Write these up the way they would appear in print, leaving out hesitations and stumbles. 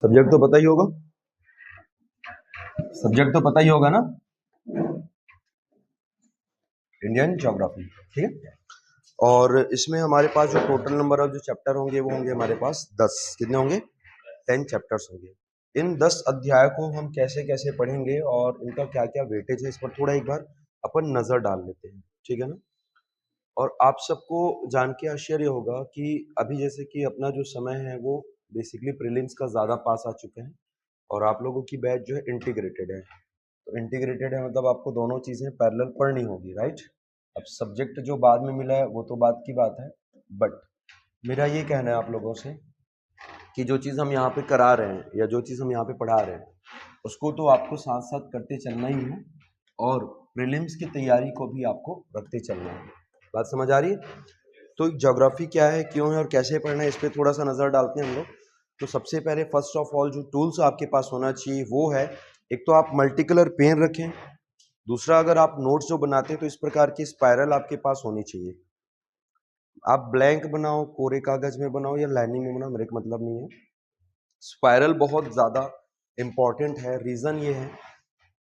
Subject तो पता ही होगा, सब्जेक्ट तो पता ही होगा ना, इंडियन ज्योग्राफी। ठीक है, और इसमें हमारे पास जो टोटल नंबर ऑफ जो चैप्टर होंगे वो होंगे हमारे पास 10। कितने होंगे? 10 चैप्टर्स होंगे। इन 10 अध्याय को हम कैसे कैसे पढ़ेंगे और इनका क्या क्या वेटेज है, इस पर थोड़ा एक बार अपन नजर डाल लेते हैं। ठीक है ना। और आप सबको जान के आश्चर्य होगा कि अभी जैसे कि अपना जो समय है वो बेसिकली प्रीलिम्स का ज़्यादा पास आ चुके हैं और आप लोगों की बैच जो है इंटीग्रेटेड है। तो इंटीग्रेटेड है मतलब आपको दोनों चीज़ें पैरेलल पढ़नी होगी, राइट। अब सब्जेक्ट जो बाद में मिला है वो तो बात की बात है, बट मेरा ये कहना है आप लोगों से कि जो चीज़ हम यहाँ पे करा रहे हैं या जो चीज़ हम यहाँ पे पढ़ा रहे हैं उसको तो आपको साथ साथ करते चलना ही है और प्रीलिम्स की तैयारी को भी आपको रखते चलना है। बात समझ आ रही है? तो ज्योग्राफी क्या है, क्यों है और कैसे पढ़ना है, इस पर थोड़ा सा नज़र डालते हैं हम लोग। तो सबसे पहले फर्स्ट ऑफ ऑल जो टूल्स आपके पास होना चाहिए वो है, एक तो आप मल्टी कलर पेन रखें, दूसरा अगर आप नोट्स जो बनाते हैं तो इस प्रकार की स्पाइरल आपके पास होनी चाहिए। आप ब्लैंक बनाओ, कोरे कागज में बनाओ या लाइनिंग में बनाओ, मेरे को मतलब नहीं है। स्पाइरल बहुत ज़्यादा इम्पॉर्टेंट है। रीज़न ये है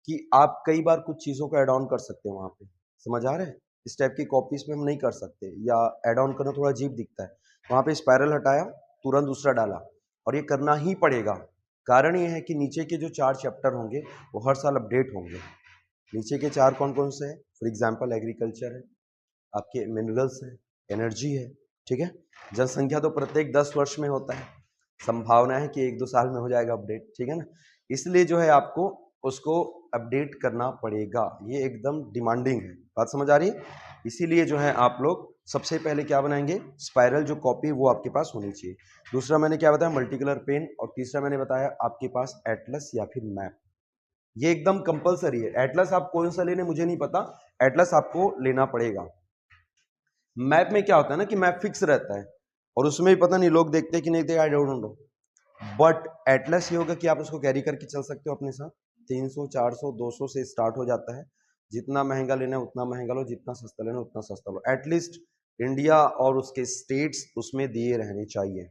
कि आप कई बार कुछ चीज़ों को ऐड ऑन कर सकते हैं वहाँ पे, समझ आ रहा है। इस टाइप की कॉपीज में हम नहीं कर सकते या ऐड ऑन करना थोड़ा अजीब दिखता है। वहाँ पे स्पाइरल हटाया, तुरंत दूसरा डाला, और ये करना ही पड़ेगा। कारण ये है कि नीचे के जो 4 चैप्टर होंगे वो हर साल अपडेट होंगे। नीचे के 4 कौन कौन से हैं? फॉर एग्जाम्पल एग्रीकल्चर है, आपके मिनरल्स है, एनर्जी है। ठीक है, जनसंख्या तो प्रत्येक 10 वर्ष में होता है, संभावना है कि 1-2 साल में हो जाएगा अपडेट। ठीक है ना, इसलिए जो है आपको उसको अपडेट करना पड़ेगा, ये एकदम डिमांडिंग है। बात समझ आ रही है? इसीलिए जो है आप लोग सबसे पहले क्या बनाएंगे, स्पाइरल जो कॉपी वो आपके पास होनी चाहिए। दूसरा मैंने क्या बताया, मल्टी कलर पेन, और तीसरा मैंने बताया आपके पास एटलस या फिर मैप। ये एकदम कंपलसरी है। एटलस आप कौन सा लेने मुझे नहीं पता, एटलस आपको लेना पड़ेगा। मैप में क्या होता है ना कि मैप फिक्स रहता है और उसमें भी पता नहीं लोग देखते कि नहीं देखते, I don't know, but Atlas ये होगा कि आप उसको कैरी करके चल सकते हो अपने साथ। 300, 400, 200 से स्टार्ट हो जाता है। जितना महंगा लेना है उतना महंगा लो, जितना सस्ता लेना है उतना सस्ता लो। एटलीस्ट इंडिया और उसके स्टेट्स उसमें दिए रहने चाहिए।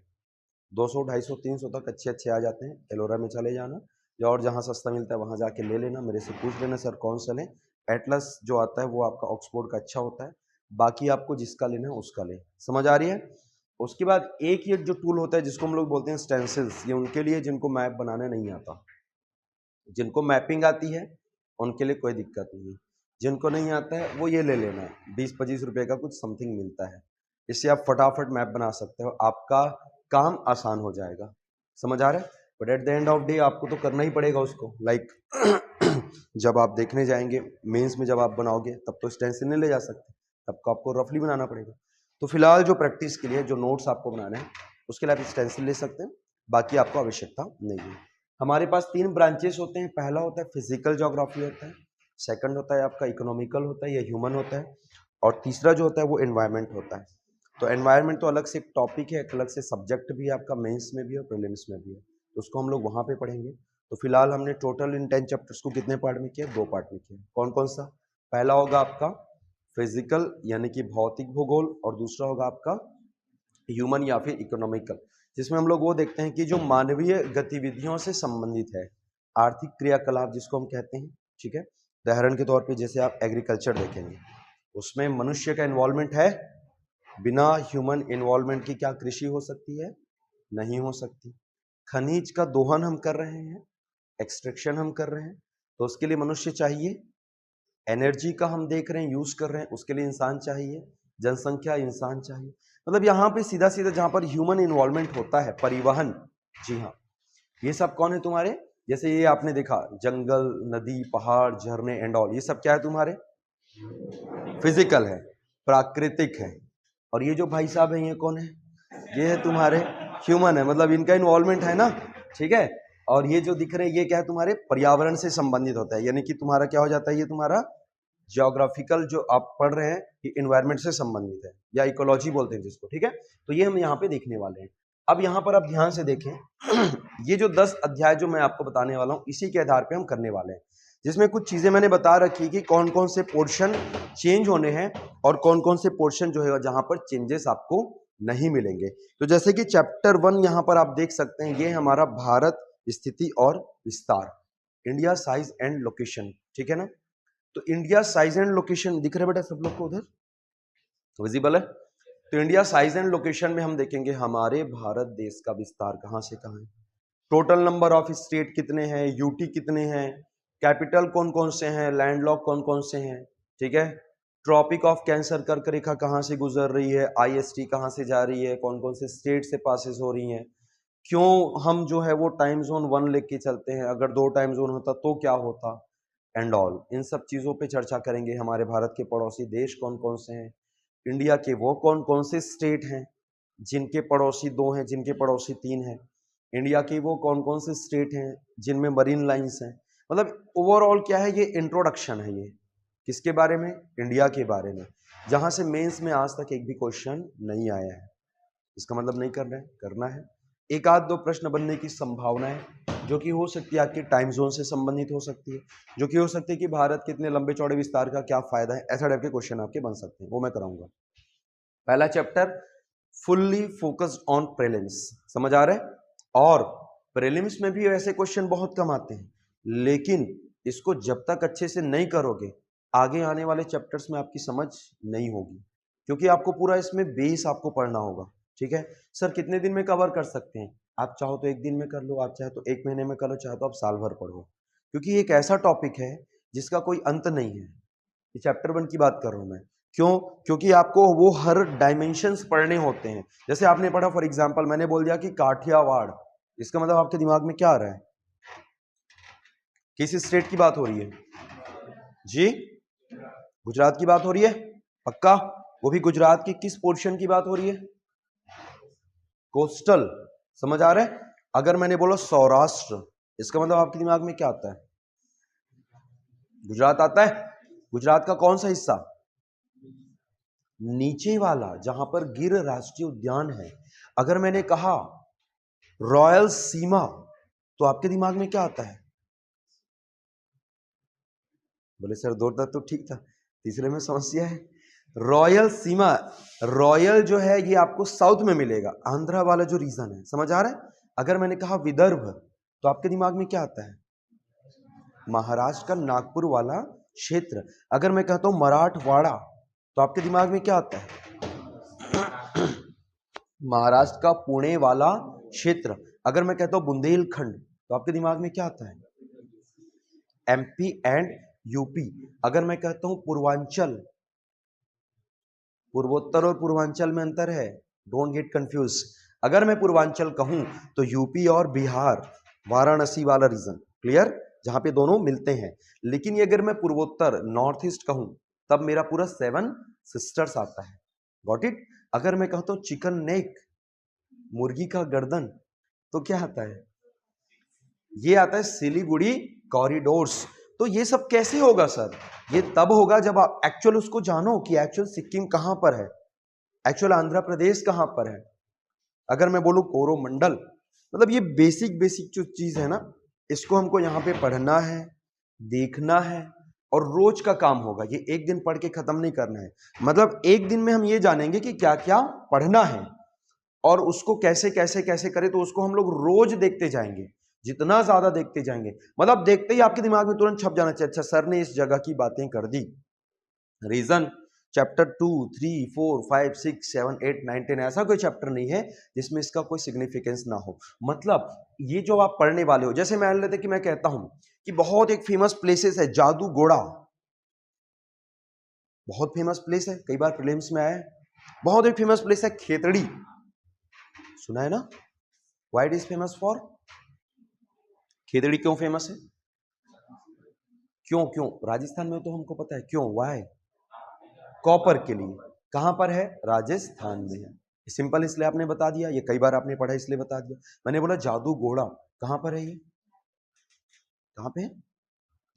200, 250, 300 तक अच्छे अच्छे आ जाते हैं। एलोरा में चले जाना या और जहाँ सस्ता मिलता है वहाँ जाके ले लेना, मेरे से पूछ लेना सर कौन सा लें। एटलस जो आता है वो आपका ऑक्सफोर्ड का अच्छा होता है, बाकी आपको जिसका लेना है उसका लें। समझ आ रही है? उसके बाद एक ये जो टूल होता है जिसको हम लोग बोलते हैं स्टेंसिल्स, ये उनके लिए जिनको मैप बनाने नहीं आता। जिनको मैपिंग आती है उनके लिए कोई दिक्कत नहीं है, जिनको नहीं आता है वो ये ले लेना, 20-25 रुपए का कुछ समथिंग मिलता है। इससे आप फटाफट मैप बना सकते हो, आपका काम आसान हो जाएगा। समझ आ रहा है? But at the end of day आपको तो करना ही पड़ेगा उसको। लाइक जब आप देखने जाएंगे मेंस में, जब आप बनाओगे तब तो स्टेंसिल नहीं ले जा सकते, तब को आपको रफली बनाना पड़ेगा। तो फिलहाल जो प्रैक्टिस के लिए जो नोट्स आपको बनाने हैं उसके लिए आप स्टेंसिल ले सकते हैं, बाकी आपको आवश्यकता नहीं है। हमारे पास 3 ब्रांचेस होते हैं। पहला होता है फिजिकल ज्योग्राफी होता है, सेकंड होता है आपका इकोनॉमिकल होता है या ह्यूमन होता है, और तीसरा जो होता है वो एनवायरनमेंट होता है। तो एनवायरनमेंट तो अलग से एक टॉपिक है, एक अलग से सब्जेक्ट भी है आपका, मेंस में भी और प्रीलिम्स में भी है, तो उसको हम लोग वहाँ पे पढ़ेंगे। तो फिलहाल हमने टोटल इन 10 चैप्टर्स को कितने पार्ट में किया? 2 पार्ट में किया। कौन कौन सा? पहला होगा आपका फिजिकल यानी कि भौतिक भूगोल, और दूसरा होगा आपका ह्यूमन या फिर इकोनॉमिकल, जिसमें हम लोग वो देखते हैं कि जो मानवीय गतिविधियों से संबंधित है, आर्थिक क्रियाकलाप जिसको हम कहते हैं। ठीक है, उदाहरण के तौर पे जैसे आप एग्रीकल्चर देखेंगे, उसमें मनुष्य का इन्वॉल्वमेंट है। बिना ह्यूमन इन्वॉल्वमेंट की क्या कृषि हो सकती है? नहीं हो सकती। खनिज का दोहन हम कर रहे हैं, एक्सट्रैक्शन हम कर रहे हैं, तो उसके लिए मनुष्य चाहिए। एनर्जी का हम देख रहे हैं, यूज कर रहे हैं, उसके लिए इंसान चाहिए। जनसंख्या, इंसान चाहिए। मतलब यहाँ पे सीधा सीधा जहां पर ह्यूमन इन्वॉल्वमेंट होता है, परिवहन, जी हाँ, ये सब कौन है तुम्हारे? जैसे ये आपने देखा जंगल, नदी, पहाड़, झरने एंड ऑल, ये सब क्या है तुम्हारे? फिजिकल है, प्राकृतिक है। और ये जो भाई साहब है ये कौन है? ये है तुम्हारे ह्यूमन है, मतलब इनका इन्वॉल्वमेंट है ना। ठीक है, और ये जो दिख रहे हैं ये क्या है? तुम्हारे पर्यावरण से संबंधित होता है, यानी कि तुम्हारा क्या हो जाता है? ये तुम्हारा ज्योग्राफिकल जो आप पढ़ रहे हैं ये इन्वायरमेंट से संबंधित है, या इकोलॉजी बोलते हैं जिसको। ठीक है, तो ये हम यहाँ पे देखने वाले हैं। अब यहाँ पर आप ध्यान से देखें ये जो 10 अध्याय जो मैं आपको बताने वाला हूँ इसी के आधार पे हम करने वाले हैं, जिसमें कुछ चीजें मैंने बता रखी कि कौन कौन से पोर्शन चेंज होने हैं और कौन कौन से पोर्शन जो है जहां पर चेंजेस आपको नहीं मिलेंगे। तो जैसे कि चैप्टर 1 यहाँ पर आप देख सकते हैं, ये हमारा भारत स्थिति और विस्तार, इंडिया साइज एंड लोकेशन, ठीक है ना। तो इंडिया साइज एंड लोकेशन दिख रहा है बेटा सब लोग को, उधर विजिबल है। तो इंडिया साइज एंड लोकेशन में हम देखेंगे हमारे भारत देश का विस्तार कहां से कहां है, टोटल नंबर ऑफ स्टेट कितने हैं, यूटी कितने हैं, कैपिटल कौन कौन से हैं, लैंडलॉक कौन कौन से हैं, ठीक है। ट्रॉपिक ऑफ कैंसर कर्क रेखा कहां से गुजर रही है, आईएसटी कहां से जा रही है, कौन कौन से स्टेट से पासेस हो रही हैं, क्यों हम जो है वो टाइम जोन 1 लेके चलते हैं, अगर 2 टाइम जोन होता तो क्या होता, एंड ऑल इन सब चीजों पे चर्चा करेंगे। हमारे भारत के पड़ोसी देश कौन कौन से हैं, इंडिया के वो कौन कौन से स्टेट हैं जिनके पड़ोसी 2 हैं, जिनके पड़ोसी 3 हैं, इंडिया के वो कौन कौन से स्टेट हैं जिनमें मरीन लाइंस हैं। मतलब ओवरऑल क्या है, ये इंट्रोडक्शन है, ये किसके बारे में, इंडिया के बारे में, जहां से मेंस में आज तक एक भी क्वेश्चन नहीं आया है। इसका मतलब नहीं करना है, करना है। एक आध 2 प्रश्न बनने की संभावना है, जो कि हो सकती है आपके टाइम जोन से संबंधित हो सकती है, जो कि हो सकती है कि भारत के इतने लंबे चौड़े विस्तार का क्या फायदा है, ऐसा टाइप के क्वेश्चन आपके बन सकते हैं, वो मैं कराऊंगा। पहला chapter fully focused on prelims, समझ आ रहा है। और प्रीलिम्स में भी ऐसे क्वेश्चन बहुत कम आते हैं, लेकिन इसको जब तक अच्छे से नहीं करोगे आगे आने वाले चैप्टर्स में आपकी समझ नहीं होगी, क्योंकि आपको पूरा इसमें बेस आपको पढ़ना होगा, ठीक है। सर कितने दिन में कवर कर सकते हैं, आप चाहो तो 1 दिन में कर लो, आप चाहे तो 1 महीने में कर लो, चाहे तो आप साल भर पढ़ो, क्योंकि एक ऐसा टॉपिक है जिसका कोई अंत नहीं है। ये चैप्टर 1 की बात कर रहा हूं मैं, क्यों, क्योंकि आपको वो हर डायमेंशंस पढ़ने होते हैं। जैसे आपने पढ़ा फॉर एग्जांपल, मैंने बोल दिया कि काठियावाड़, इसका मतलब आपके दिमाग में क्या आ रहा है, किस स्टेट की बात हो रही है जी, गुजरात की बात हो रही है, पक्का, वो भी गुजरात की किस पोर्शन की बात हो रही है, कोस्टल, समझ आ रहा है। अगर मैंने बोला सौराष्ट्र, इसका मतलब आपके दिमाग में क्या आता है, गुजरात आता है। गुजरात का कौन सा हिस्सा, नीचे वाला, जहां पर गिर राष्ट्रीय उद्यान है। अगर मैंने कहा रॉयल सीमा, तो आपके दिमाग में क्या आता है, बोले सर 2 तक तो ठीक था, तीसरे में समस्या है। रॉयल सीमा, रॉयल जो है ये आपको साउथ में मिलेगा, आंध्रा वाला जो रीजन है, समझ आ रहा है। अगर मैंने कहा विदर्भ, तो आपके दिमाग में क्या आता है, महाराष्ट्र का नागपुर वाला क्षेत्र। अगर मैं कहता हूं मराठवाड़ा, तो आपके दिमाग में क्या आता है, महाराष्ट्र का पुणे वाला क्षेत्र। अगर मैं कहता हूं बुंदेलखंड, तो आपके दिमाग में क्या आता है, एमपी एंड यूपी। अगर मैं कहता हूं पूर्वांचल, पूर्वोत्तर और पूर्वांचल में अंतर है, डोंट गेट कंफ्यूज। अगर मैं पूर्वांचल कहूं तो यूपी और बिहार, वाराणसी वाला रीजन, क्लियर, जहां पे दोनों मिलते हैं। लेकिन ये अगर मैं पूर्वोत्तर नॉर्थ ईस्ट कहूं, तब मेरा पूरा 7 सिस्टर्स आता है, गॉट इट। अगर मैं कहता हूं चिकन नेक, मुर्गी का गर्दन, तो क्या आता है, ये आता है सिलीगुड़ी कॉरिडोर्स। तो ये सब कैसे होगा सर, ये तब होगा जब आप एक्चुअल उसको जानो कि एक्चुअल सिक्किम कहां पर है, एक्चुअल आंध्र प्रदेश कहां पर है। अगर मैं बोलूं कोरोमंडल, मतलब ये बेसिक बेसिक जो चीज है ना, इसको हमको यहाँ पे पढ़ना है, देखना है, और रोज का काम होगा, ये एक दिन पढ़ के खत्म नहीं करना है। मतलब एक दिन में हम ये जानेंगे कि क्या क्या पढ़ना है, और उसको कैसे कैसे कैसे करें, तो उसको हम लोग रोज देखते जाएंगे, जितना ज्यादा देखते जाएंगे, मतलब देखते ही आपके दिमाग में तुरंत छप जाना चाहिए, अच्छा सर ने इस जगह की बातें कर दी। रीजन, चैप्टर 2, 3, 4, 5, 6, 7, 8, 9, 10 ऐसा कोई चैप्टर नहीं है जिसमें इसका कोई सिग्निफिकेंस ना हो। मतलब ये जो आप पढ़ने वाले हो, जैसे मान लेते कि मैं कहता हूं कि बहुत एक फेमस प्लेसेस है जादूगोड़ा, बहुत फेमस प्लेस है, कई बार प्रीलिम्स में आया है। बहुत एक फेमस प्लेस है खेतड़ी, सुना है ना, why it is famous for, Khetri क्यों फेमस है, क्यों क्यों, राजस्थान में तो हमको पता है क्यों, वाई, कॉपर के लिए। कहां पर है, राजस्थान में है, सिंपल इसलिए आपने बता दिया, ये कई बार आपने पढ़ा इसलिए बता दिया। मैंने बोला जादू घोड़ा कहां पर है, ये कहां पे है,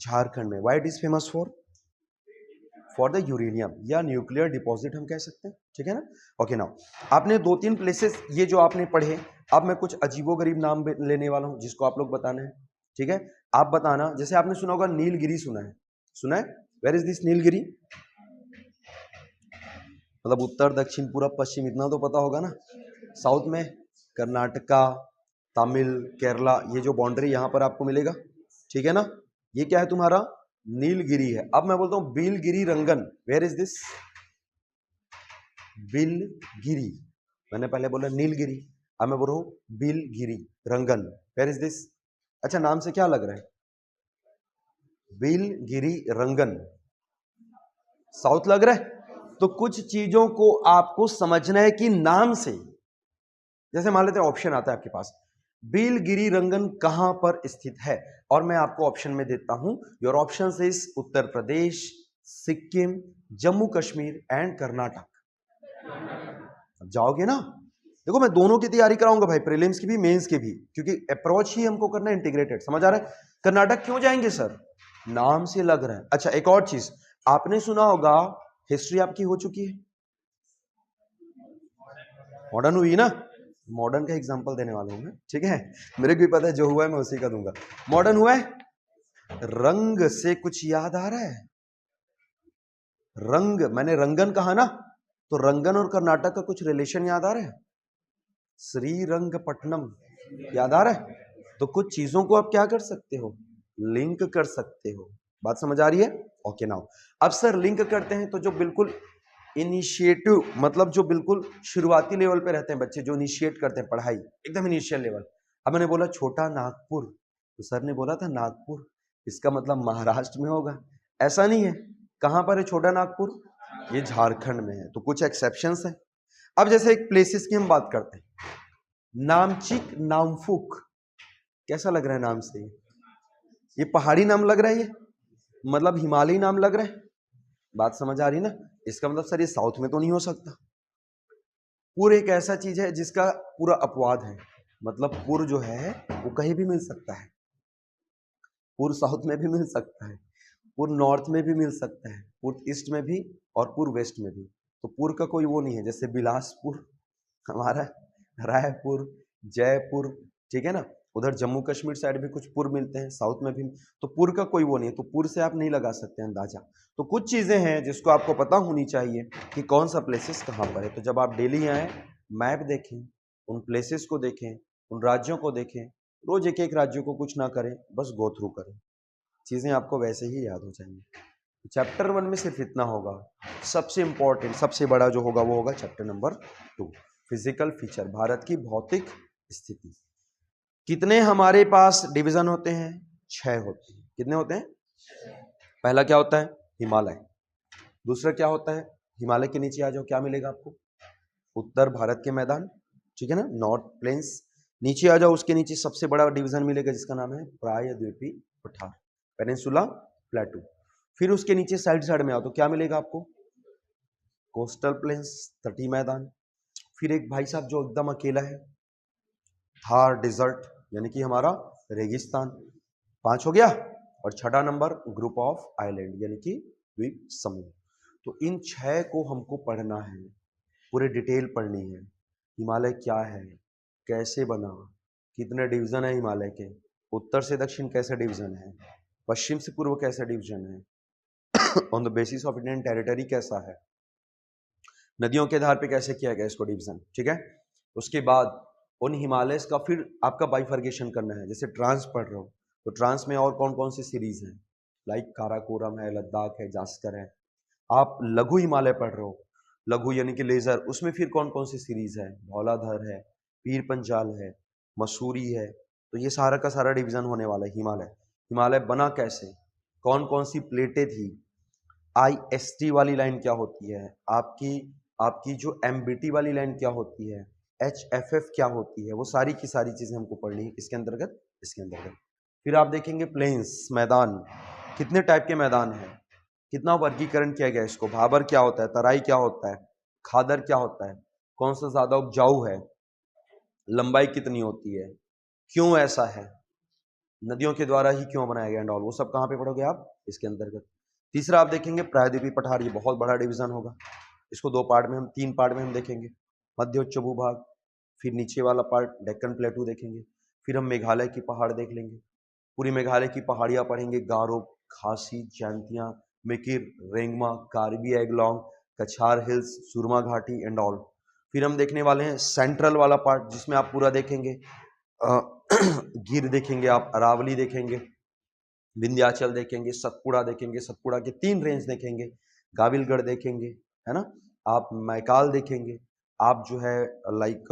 झारखंड में। Why it is famous for the uranium या न्यूक्लियर डिपॉजिट हम कह सकते हैं, ठीक है ना। ओके नाउ, आपने 2-3 प्लेसेस ये जो आपने पढ़े, अब मैं कुछ अजीबोगरीब नाम लेने वाला हूं जिसको आप लोग बताना है, ठीक है। आप बताना, जैसे आपने सुना होगा नीलगिरी, सुना है, सुना है, वेयर इज दिस नीलगिरी, मतलब उत्तर दक्षिण पूर्व पश्चिम इतना तो पता होगा ना, साउथ में कर्नाटका, तमिल, केरला, ये जो बाउंड्री यहाँ पर आपको मिलेगा, ठीक है ना, ये क्या है तुम्हारा नीलगिरी है। अब मैं बोलता हूँ बिलगिरी रंगन, वेयर इज दिस, बिलगिरी, मैंने पहले बोला नीलगिरी, अब मैं बोल रहा हूँ बिलगिरी रंगन, वेयर इज दिस। अच्छा नाम से क्या लग रहा है, बिलगिरी रंगन, साउथ लग रहा है। तो कुछ चीजों को आपको समझना है कि नाम से, जैसे मान लेते हैं ऑप्शन आता है आपके पास, बिलगिरी रंगन कहां पर स्थित है, और मैं आपको ऑप्शन में देता हूं, your option is Uttar Pradesh, Sikkim, Jammu Kashmir and Karnataka. अब जाओगे ना, देखो मैं दोनों की तैयारी कराऊंगा भाई, प्रीलिम्स की भी मेंस की भी, क्योंकि अप्रोच ही हमको करना है इंटीग्रेटेड, समझ आ रहा है। कर्नाटक क्यों जाएंगे सर, नाम से लग रहा है। अच्छा एक और चीज आपने सुना होगा, हिस्ट्री आपकी हो चुकी है, मॉडर्न हुई ना, मॉडर्न का एग्जांपल देने वाला हूं मैं, ठीक है, मेरे को भी पता है जो हुआ है मैं उसी का दूंगा। मॉडर्न हुआ है, रंग से कुछ याद आ रहा है, रंग, मैंने रंगन कहा ना, तो रंगन और कर्नाटक का कुछ रिलेशन याद आ रहा है, श्रीरंगपट्टनम याद आ रहा है। तो कुछ चीजों को आप क्या कर सकते हो, लिंक कर सकते हो, बात समझ आ रही है। ओके नाउ अब सर लिंक करते हैं, तो जो बिल्कुल इनिशिएटिव, मतलब जो बिल्कुल शुरुआती लेवल पे रहते हैं बच्चे, जो इनिशिएट करते हैं पढ़ाई, एकदम इनिशियल लेवल। अब मैंने बोला छोटा नागपुर, तो सर ने बोला था नागपुर, इसका मतलब महाराष्ट्र में होगा, ऐसा नहीं है। कहां पर है छोटा नागपुर, ये झारखंड में है। तो कुछ एक्सेप्शंस है। अब जैसे एक प्लेसेस की हम बात करते हैं, नामचिक नामफुक, कैसा लग रहा है नाम से, ये पहाड़ी नाम लग रहा है, ये मतलब हिमालयी नाम लग रहा है, बात समझ आ रही ना। इसका मतलब सर ये साउथ में तो नहीं हो सकता। पुर एक ऐसा चीज है जिसका पूरा अपवाद है, मतलब पुर जो है वो कहीं भी मिल सकता है, पुर साउथ में भी मिल सकता है, पुर नॉर्थ में भी मिल सकता है, पुर ईस्ट में भी और पुर वेस्ट में भी। तो पुर का कोई वो नहीं है, जैसे बिलासपुर हमारा, रायपुर, जयपुर, ठीक है ना, उधर जम्मू कश्मीर साइड भी कुछ पुर मिलते हैं, साउथ में भी। तो पुर का कोई वो नहीं है, तो पुर से आप नहीं लगा सकते अंदाजा। तो कुछ चीजें हैं जिसको आपको पता होनी चाहिए कि कौन सा प्लेसेस कहाँ पर है। तो जब आप दिल्ली आए, मैप देखें, उन प्लेसेस को देखें, उन राज्यों को देखें, रोज एक एक राज्यों को कुछ ना करें, बस गो थ्रू करें, चीजें आपको वैसे ही याद हो जाएंगी। चैप्टर 1 में सिर्फ इतना होगा, सबसे इंपॉर्टेंट सबसे बड़ा जो होगा वो होगा chapter number 2, physical feature, Bharat की भौतिक स्थिति। कितने हमारे पास डिवीजन होते हैं, 6 होते हैं। कितने होते हैं, पहला क्या होता है, हिमालय, दूसरा क्या होता है, हिमालय के नीचे आ जाओ क्या मिलेगा आपको, उत्तर भारत के मैदान, ठीक है ना, नॉर्थ प्लेन्स। नीचे आ जाओ, उसके नीचे सबसे बड़ा डिवीजन मिलेगा जिसका नाम है प्रायद्वीपीय पठार, पेनिनसुला प्लेटू। फिर उसके नीचे साइड साइड में आओ तो क्या मिलेगा आपको, कोस्टल प्लेन्स, तटीय मैदान। फिर एक भाई साहब जो एकदम अकेला है, थार डिजर्ट, यानी कि हमारा रेगिस्तान, 5 हो गया। और छठा नंबर ग्रुप ऑफ आइलैंड, यानी कि द्वीप समूह। तो इन 6 को हमको पढ़ना है, पूरे डिटेल पढ़नी है। हिमालय क्या है, कैसे बना, कितने डिवीजन है हिमालय के, उत्तर से दक्षिण कैसे डिवीजन है, पश्चिम से पूर्व कैसा डिवीजन है, on the basis of Indian territory कैसा है, नदियों के आधार पे कैसे किया गया इसको डिवीजन, ठीक है। उसके बाद उन हिमालयस का फिर आपका बाइफर्गेशन करना है। जैसे ट्रांस पढ़ रहे हो तो ट्रांस में और कौन कौन सी सीरीज हैं, लाइक काराकोरम है, लद्दाख है, जास्कर है। आप लघु हिमालय पढ़ रहे हो, लघु यानी कि लेजर, उसमें फिर कौन कौन सी सीरीज है, धौलाधर है, पीर पंजाल है, मसूरी है। तो ये सारा का सारा डिवीजन होने वाला है हिमालय। हिमालय बना कैसे, कौन कौन सी प्लेटें थी, IST वाली लाइन क्या होती है, आपकी आपकी जो MBT वाली लाइन क्या होती है, HFF क्या होती है, वो सारी की सारी चीजें हमको पढ़नी है इसके अंतर्गत। फिर आप देखेंगे प्लेन्स, मैदान, कितने टाइप के मैदान हैं, कितना वर्गीकरण किया गया इसको, भाबर क्या होता है, तराई क्या होता है, खादर क्या होता है, कौन सा ज्यादा उपजाऊ है, लंबाई कितनी होती है, क्यों ऐसा है, नदियों के द्वारा ही क्यों बनाया गया एंड ऑल, वो सब कहाँ पे पढ़ोगे आप, इसके अंतर्गत। तीसरा आप देखेंगे प्रायद्वीपीय पठार, ये बहुत बड़ा डिवीजन होगा, इसको 2 पार्ट में हम 3 पार्ट में हम देखेंगे, मध्य उच्च भूभाग, फिर नीचे वाला पार्ट डेक्कन प्लेटू देखेंगे, फिर हम मेघालय की पहाड़ देख लेंगे, पूरी मेघालय की पहाड़ियां पढ़ेंगे, गारो, खासी, जैंतियां, मिकिर, रेंगमा, कार्बी एंगलोंग, कछार हिल्स, सुरमा घाटी एंड ऑल। फिर हम देखने वाले हैं सेंट्रल वाला पार्ट जिसमें आप पूरा देखेंगे गिर देखेंगे आप, अरावली देखेंगे, विंध्याचल देखेंगे, सतपुड़ा देखेंगे, सतपुड़ा के 3 रेंज देखेंगे, गाविलगढ़ देखेंगे, है ना, आप मैकाल देखेंगे, आप जो है लाइक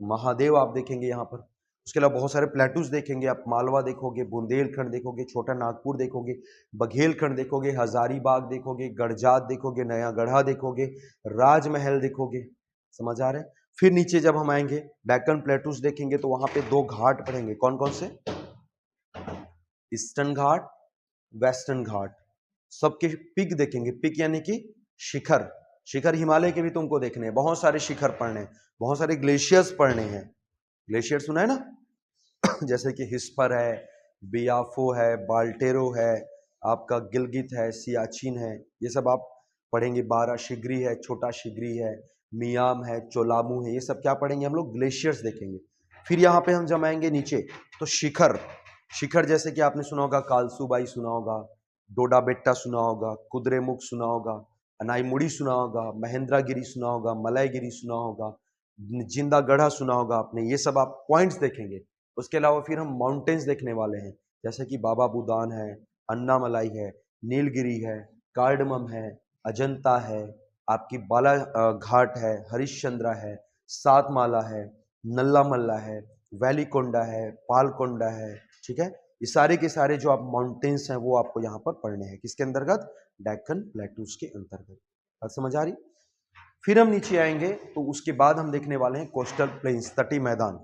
महादेव आप देखेंगे यहाँ पर। उसके अलावा बहुत सारे प्लेटूज देखेंगे आप, मालवा देखोगे, बुंदेलखंड देखोगे, छोटा नागपुर देखोगे, बघेलखंड देखोगे, हजारीबाग देखोगे, गड़जात देखोगे, नया गढ़ा देखोगे, राजमहल देखोगे। समझ आ रहे हैं? फिर नीचे जब हम आएंगे डेक्कन प्लेटूज देखेंगे तो वहां पे 2 घाट पड़ेंगे। कौन कौन से? ईस्टर्न घाट, वेस्टर्न घाट। सबके पिक देखेंगे। पिक यानी कि शिखर। शिखर हिमालय के भी तुमको देखने हैं, बहुत सारे शिखर पढ़ने हैं, बहुत सारे ग्लेशियर्स पढ़ने हैं। ग्लेशियर सुना है ना? जैसे कि हिस्पर है, बियाफो है, बाल्टेरो है, आपका गिलगित है, सियाचिन है, ये सब आप पढ़ेंगे। 12 शिगरी है, छोटा शिगरी है, मियाम है, चोलामू है, ये सब क्या पढ़ेंगे हम लोग? ग्लेशियर्स देखेंगे। फिर यहाँ पे हम जब आएंगे नीचे तो शिखर। शिखर जैसे कि आपने सुना होगा, कालसूबाई सुना होगा, डोडा बेट्टा सुना होगा, कुद्रेमुख सुना होगा, अनाईमुड़ी सुना होगा, महेंद्रगिरी सुना होगा, मलयगिरी सुना होगा, जिंदा गढ़ा सुना होगा आपने। ये सब आप पॉइंट्स देखेंगे। उसके अलावा फिर हम माउंटेन्स देखने वाले हैं, जैसे कि बाबा बुदान है, अन्नामलाई है, नीलगिरी है, कार्डमम है, अजंता है, आपकी बाला घाट है, हरिश्चंद्रा है, सातमाला है, नल्ला मल्ला है, वैलीकोंडा है, पालकोंडा है। ठीक है, ये सारे के सारे जो आप माउंटेन्स हैं वो आपको यहाँ पर पढ़ने हैं। किसके अंतर्गत? डेक्कन प्लेटूज के अंतर्गत। बात समझ आ रही? फिर हम नीचे आएंगे तो उसके बाद हम देखने वाले हैं कोस्टल प्लेन्स, तटीय मैदान।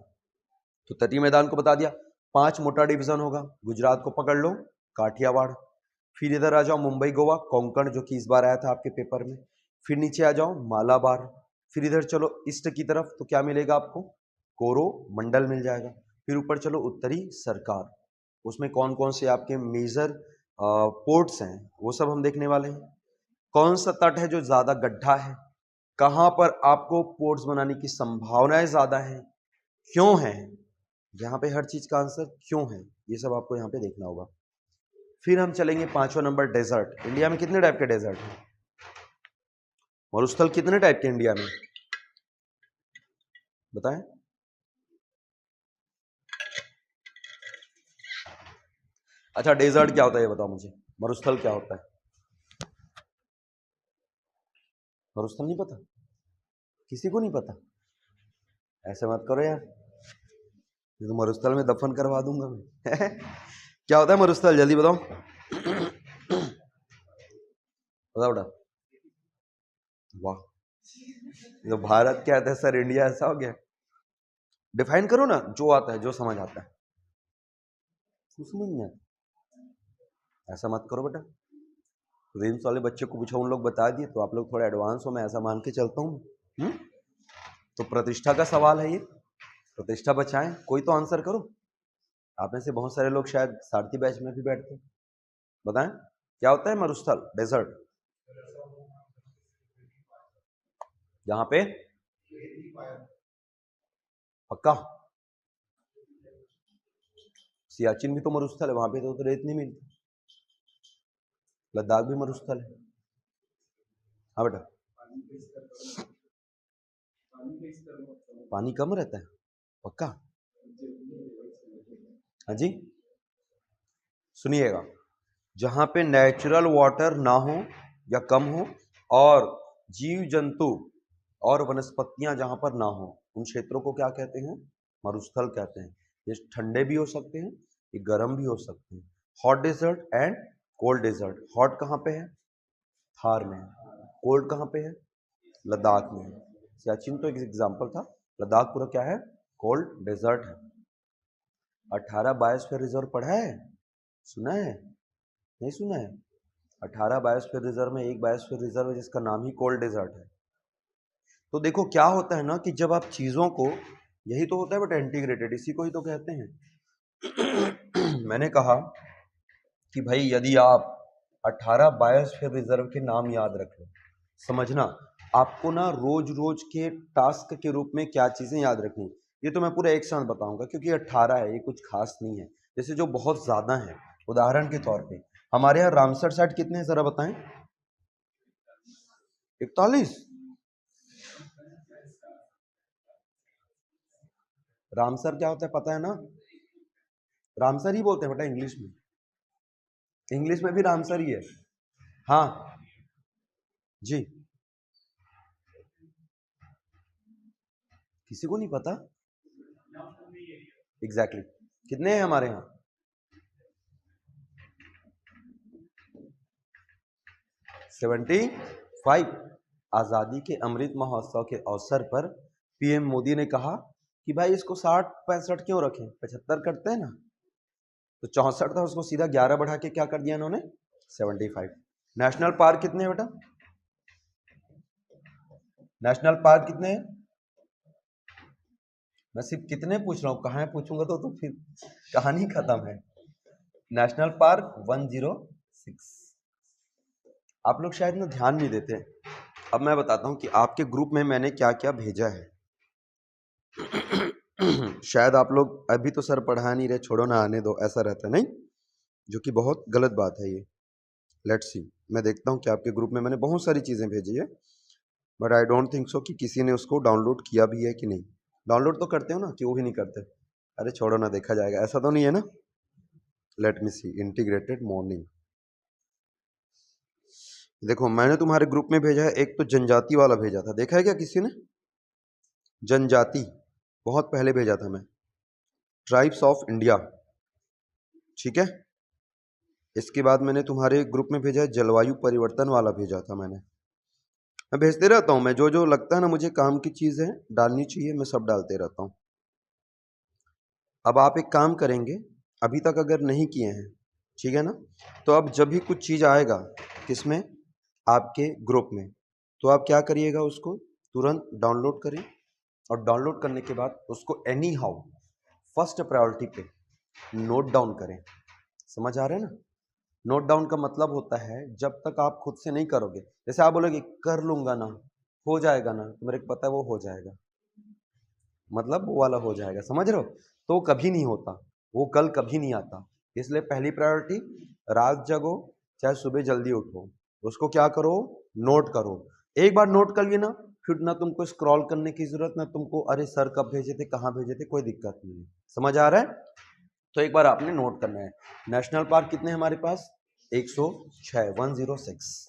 तो तटीय मैदान को बता दिया, 5 मोटा डिवीजन होगा। गुजरात को पकड़ लो, काठियावाड़। फिर इधर आ जाओ मुंबई गोवा कोंकण, जो कि इस बार आया था आपके पेपर में। फिर नीचे आ जाओ मालाबार। फिर इधर चलो ईस्ट की तरफ तो क्या मिलेगा आपको? कोरो मंडल मिल जाएगा। फिर ऊपर चलो उत्तरी सरकार, उसमें कौन कौन से आपके मेजर पोर्ट्स हैं वो सब हम देखने वाले हैं। कौन सा तट है जो ज्यादा गड्ढा है, कहां पर आपको पोर्ट्स बनाने की संभावनाएं ज्यादा हैं, क्यों है, यहाँ पे हर चीज का आंसर क्यों है, ये सब आपको यहाँ पे देखना होगा। फिर हम चलेंगे 5वां नंबर, डेजर्ट। इंडिया में कितने टाइप के डेजर्ट हैं? मरुस्थल कितने टाइप के इंडिया में बताएं? अच्छा, डेजर्ट क्या होता है ये बताओ मुझे। मरुस्थल क्या होता है? मरुस्थल नहीं पता? किसी को नहीं पता? ऐसे मत करो यार, ये तो मरुस्थल में दफन करवा दूंगा मैं। क्या होता है मरुस्थल, जल्दी बताओ। बताओ बेटा। वाह, तो भारत क्या था सर, इंडिया ऐसा हो गया? डिफाइन करो ना, जो आता है, जो समझ आता है। समझ नहीं आता, ऐसा मत करो बेटा। रिम्स वाले बच्चे को पूछा, उन लोग बता दिए तो आप लोग थोड़ा एडवांस हो, मैं ऐसा मान के चलता हूँ। तो प्रतिष्ठा का सवाल है ये, प्रतिष्ठा बचाएं, कोई तो आंसर करो। आप में से बहुत सारे लोग शायद सारथी बैच में भी बैठते। बताएं क्या होता है मरुस्थल, डेजर्ट? यहाँ पे पक्का? सियाचिन भी तो मरुस्थल है, वहां पे तो रेत नहीं मिलती। लद्दाख भी मरुस्थल है। हाँ बेटा, पानी कम रहता है, पक्का? हाँ जी, सुनिएगा, जहां पे नेचुरल वाटर ना हो या कम हो, और जीव जंतु और वनस्पतियां जहां पर ना हो, उन क्षेत्रों को क्या कहते हैं? मरुस्थल कहते हैं। ये ठंडे भी हो सकते हैं, ये गर्म भी हो सकते हैं। Hot desert and cold desert. Hot कहाँ पे है? थार में। कोल्ड कहाँ पे है? लद्दाख में। सियाचिन तो एक एग्जाम्पल था, लद्दाख पूरा क्या है? कोल्ड डेजर्ट है। 18 बायोस्फीयर रिजर्व पढ़ा है? सुना है? नहीं सुना है? 18 बायोस्फीयर रिजर्व में एक बायोस्फीयर रिजर्व है जिसका नाम ही कोल्ड डेजर्ट है। तो देखो क्या होता है ना कि जब आप चीजों को, यही तो होता है बेटा इंटीग्रेटेड, इसी को ही तो कहते हैं। मैंने कहा कि भाई यदि आप 18 बायोस्फीयर रिजर्व के नाम याद रख लो, समझना आपको ना रोज रोज के टास्क के रूप में क्या चीजें याद रखनी, ये तो मैं पूरा एक साथ बताऊंगा, क्योंकि 18 है, ये कुछ खास नहीं है। जैसे जो बहुत ज्यादा है, उदाहरण के तौर पे हमारे यहाँ रामसर साइड कितने हैं जरा बताएं? 41? रामसर क्या होता है पता है ना? रामसर ही बोलते हैं बेटा इंग्लिश में। इंग्लिश में भी रामसर ही है। हाँ जी, किसी को नहीं पता? एग्जैक्टली कितने हैं हमारे यहाँ? 75। आजादी के अमृत महोत्सव के अवसर पर पीएम मोदी ने कहा कि भाई इसको 60-65 क्यों रखें, 75 करते हैं ना। तो 64 था, उसको सीधा 11 बढ़ा के क्या कर दिया इन्होंने, 75। नेशनल पार्क कितने हैं बेटा? नेशनल पार्क कितने हैं? मैं सिर्फ कितने पूछ रहा हूँ, कहाँ पूछूंगा तो फिर कहानी खत्म है। National park 106। आप लोग शायद ना ध्यान नहीं देते। अब मैं बताता हूँ कि आपके ग्रुप में मैंने क्या क्या भेजा है। शायद आप लोग अभी तो सर पढ़ा नहीं रहे, छोड़ो ना आने दो, ऐसा रहता है नहीं, जो कि बहुत गलत बात है ये। लेट्स सी, मैं देखता हूँ कि आपके ग्रुप में मैंने बहुत सारी चीज़ें भेजी है, but I don't think so कि किसी ने उसको डाउनलोड किया भी है कि नहीं। डाउनलोड तो करते हो ना, कि वो भी नहीं करते? अरे छोड़ो ना, देखा जाएगा, ऐसा तो नहीं है ना। लेट मी सी, इंटीग्रेटेड मॉर्निंग। देखो मैंने तुम्हारे ग्रुप में भेजा है, एक तो जनजाति वाला भेजा था, देखा है क्या किसी ने? जनजाति बहुत पहले भेजा था मैं, ट्राइब्स ऑफ इंडिया, ठीक है। इसके बाद मैंने तुम्हारे ग्रुप में भेजा है जलवायु परिवर्तन वाला भेजा था मैंने। मैं भेजते रहता हूँ, मैं जो जो लगता है ना मुझे काम की चीज़ें डालनी चाहिए, मैं सब डालते रहता हूँ। अब आप एक काम करेंगे, अभी तक अगर नहीं किए हैं, ठीक है ना, तो अब जब भी कुछ चीज़ आएगा किसमें, आपके ग्रुप में, तो आप क्या करिएगा, उसको तुरंत डाउनलोड करें, और डाउनलोड करने के बाद उसको एनी हाउ फर्स्ट प्रायोरिटी पे नोट डाउन करें। समझ आ रहा है ना? नोट डाउन का मतलब होता है जब तक आप खुद से नहीं करोगे, जैसे आप बोलोगे कर लूंगा ना, हो जाएगा ना, तो मेरे को पता है वो हो जाएगा, मतलब वो वाला हो जाएगा, समझ रहे हो? तो कभी नहीं होता, वो कल कभी नहीं आता। इसलिए पहली प्रायोरिटी, रात जगो चाहे सुबह जल्दी उठो, उसको क्या करो, नोट करो। एक बार नोट कर लिए ना, फिर ना तुमको स्क्रॉल करने की जरूरत, ना तुमको अरे सर कब भेजे थे, कहाँ भेजे थे, कोई दिक्कत नहीं है। समझ आ रहा है? तो एक बार आपने नोट करना है। नेशनल पार्क कितने हैं हमारे पास? 106, 106।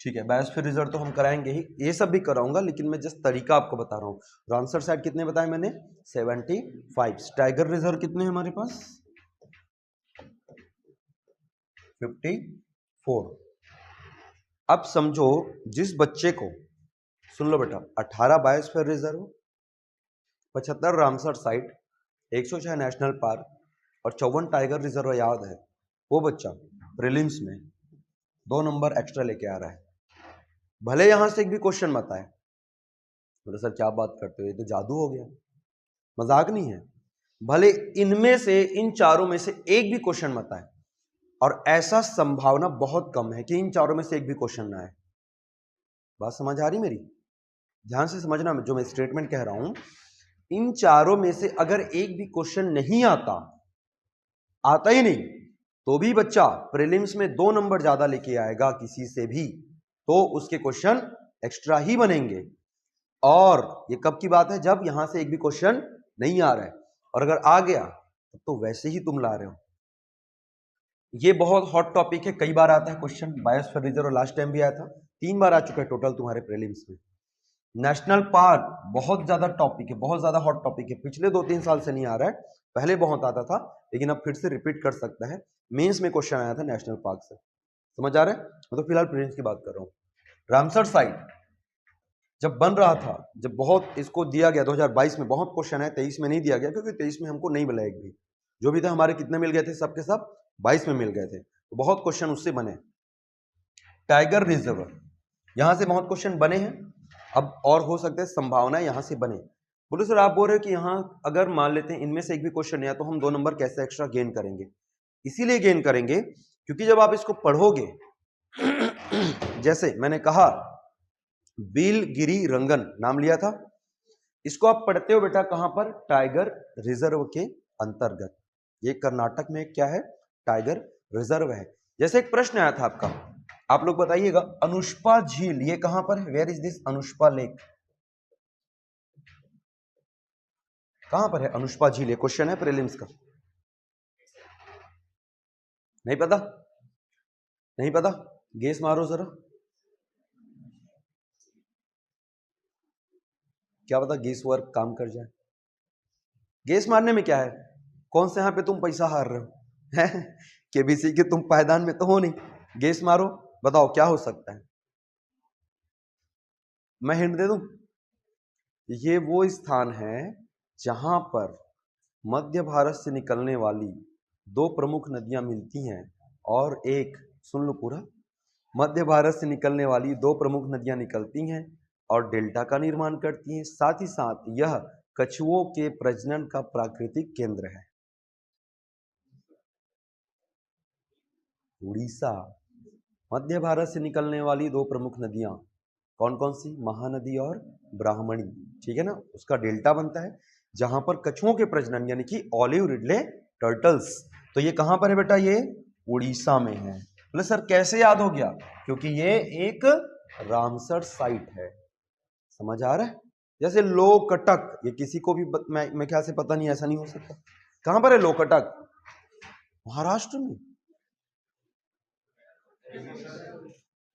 ठीक है, बायोस्फीयर रिजर्व तो हम कराएंगे ही, ये सब भी कराऊंगा, लेकिन मैं जस्ट तरीका आपको बता रहा हूँ। रामसर साइड कितने बताए मैंने? 75। टाइगर रिजर्व कितने हैं हमारे पास? 54। अब समझो, जिस बच्चे को, सुन लो बेटा, 18 biosphere reserve, 75 Ramsar site, 106 national park और 54 टाइगर रिजर्व याद है, वो बच्चा प्रीलिम्स में 2 नंबर एक्स्ट्रा लेके आ रहा है। भले यहां से एक भी क्वेश्चन मत आए। बोले सर क्या बात करते हो, ये तो जादू हो गया, मजाक नहीं है। भले इनमें से, इन चारों में से एक भी क्वेश्चन मत आए, और ऐसा संभावना बहुत कम है कि इन चारों में से एक भी क्वेश्चन ना आए। बात समझ आ रही मेरी? ध्यान से समझना, जो मैं स्टेटमेंट कह रहा हूं, इन चारों में से अगर एक भी क्वेश्चन नहीं आता, आता ही नहीं, तो भी बच्चा प्रीलिम्स में 2 नंबर ज्यादा लेके आएगा किसी से भी, तो उसके क्वेश्चन एक्स्ट्रा ही बनेंगे। और ये कब की बात है? जब यहां से एक भी क्वेश्चन नहीं आ रहा है, और अगर आ गया तो वैसे ही तुम ला रहे हो। ये बहुत हॉट टॉपिक है, कई बार आता है question, biosphere reserve last time भी आया था, 3 बार आ चुका है टोटल तुम्हारे प्रीलिम्स में। नेशनल पार्क बहुत ज्यादा टॉपिक है, बहुत ज्यादा हॉट टॉपिक है, पिछले 2-3 साल से नहीं आ रहा है, पहले बहुत आता था, लेकिन अब फिर से रिपीट कर सकता है। मेंस में क्वेश्चन आया था नेशनल पार्क से, समझ आ रहा है? मैं तो फिलहाल प्रीलिम्स की बात कर रहा हूँ। रामसर साइट जब बन रहा था, जब बहुत इसको दिया गया 2022 में, बहुत क्वेश्चन है, 23 में नहीं दिया गया, क्योंकि 23 में हमको नहीं मिला एक भी, जो भी था हमारे कितने मिल गए थे, सबके सब 22 में मिल गए थे, तो बहुत क्वेश्चन उससे बने। टाइगर रिजर्व, यहां से बहुत क्वेश्चन बने हैं, अब और हो सकते हैं, संभावना यहां से बने। बोलो सर आप बोल रहे हो कि यहां अगर मान लेते हैं इनमें से एक भी क्वेश्चन नहीं आया, तो हम 2 नंबर कैसे एक्स्ट्रा गेन करेंगे? इसीलिए गेन करेंगे क्योंकि जब आप इसको पढ़ोगे, जैसे मैंने कहा बिलगिरी रंगन नाम लिया था, इसको आप पढ़ते हो बेटा कहां पर? टाइगर रिजर्व के अंतर्गत। ये कर्नाटक में क्या है? टाइगर रिजर्व है। जैसे एक प्रश्न आया था आपका, आप लोग बताइएगा, अनुष्पा झील ये कहां पर है? Where is this Anushpa lake? कहां पर है अनुष्पा झील? ये क्वेश्चन है प्रीलिम्स का। नहीं पता? नहीं पता? गेस मारो जरा, क्या पता गेस वर्क काम कर जाए। गेस मारने में क्या है, कौन से यहां पे तुम पैसा हार रहे हो हैं? केबीसी के तुम पायदान में तो हो नहीं। गेस मारो, बताओ क्या हो सकता है। मैं हिंट दे दूं, ये वो स्थान है जहां पर मध्य भारत से निकलने वाली दो प्रमुख नदियां मिलती हैं और एक, सुन लो पूरा, मध्य भारत से निकलने वाली दो प्रमुख नदियां निकलती हैं और डेल्टा का निर्माण करती हैं। साथ ही साथ यह कछुओं के प्रजनन का प्राकृतिक केंद्र है। उड़ीसा। मध्य भारत से निकलने वाली दो प्रमुख नदियां कौन कौन सी? महानदी और ब्राह्मणी, ठीक है ना। उसका डेल्टा बनता है जहां पर कछुओं के प्रजनन यानी कि ऑलिव रिडले टर्टल्स। तो ये कहां पर है बेटा? ये उड़ीसा में है। बोले सर कैसे याद हो गया? क्योंकि ये एक रामसर साइट है। समझ आ रहा है? जैसे लोकटक, ये किसी को भी मैं क्या से पता नहीं, ऐसा नहीं हो सकता। कहां पर है लोकटक? महाराष्ट्र में,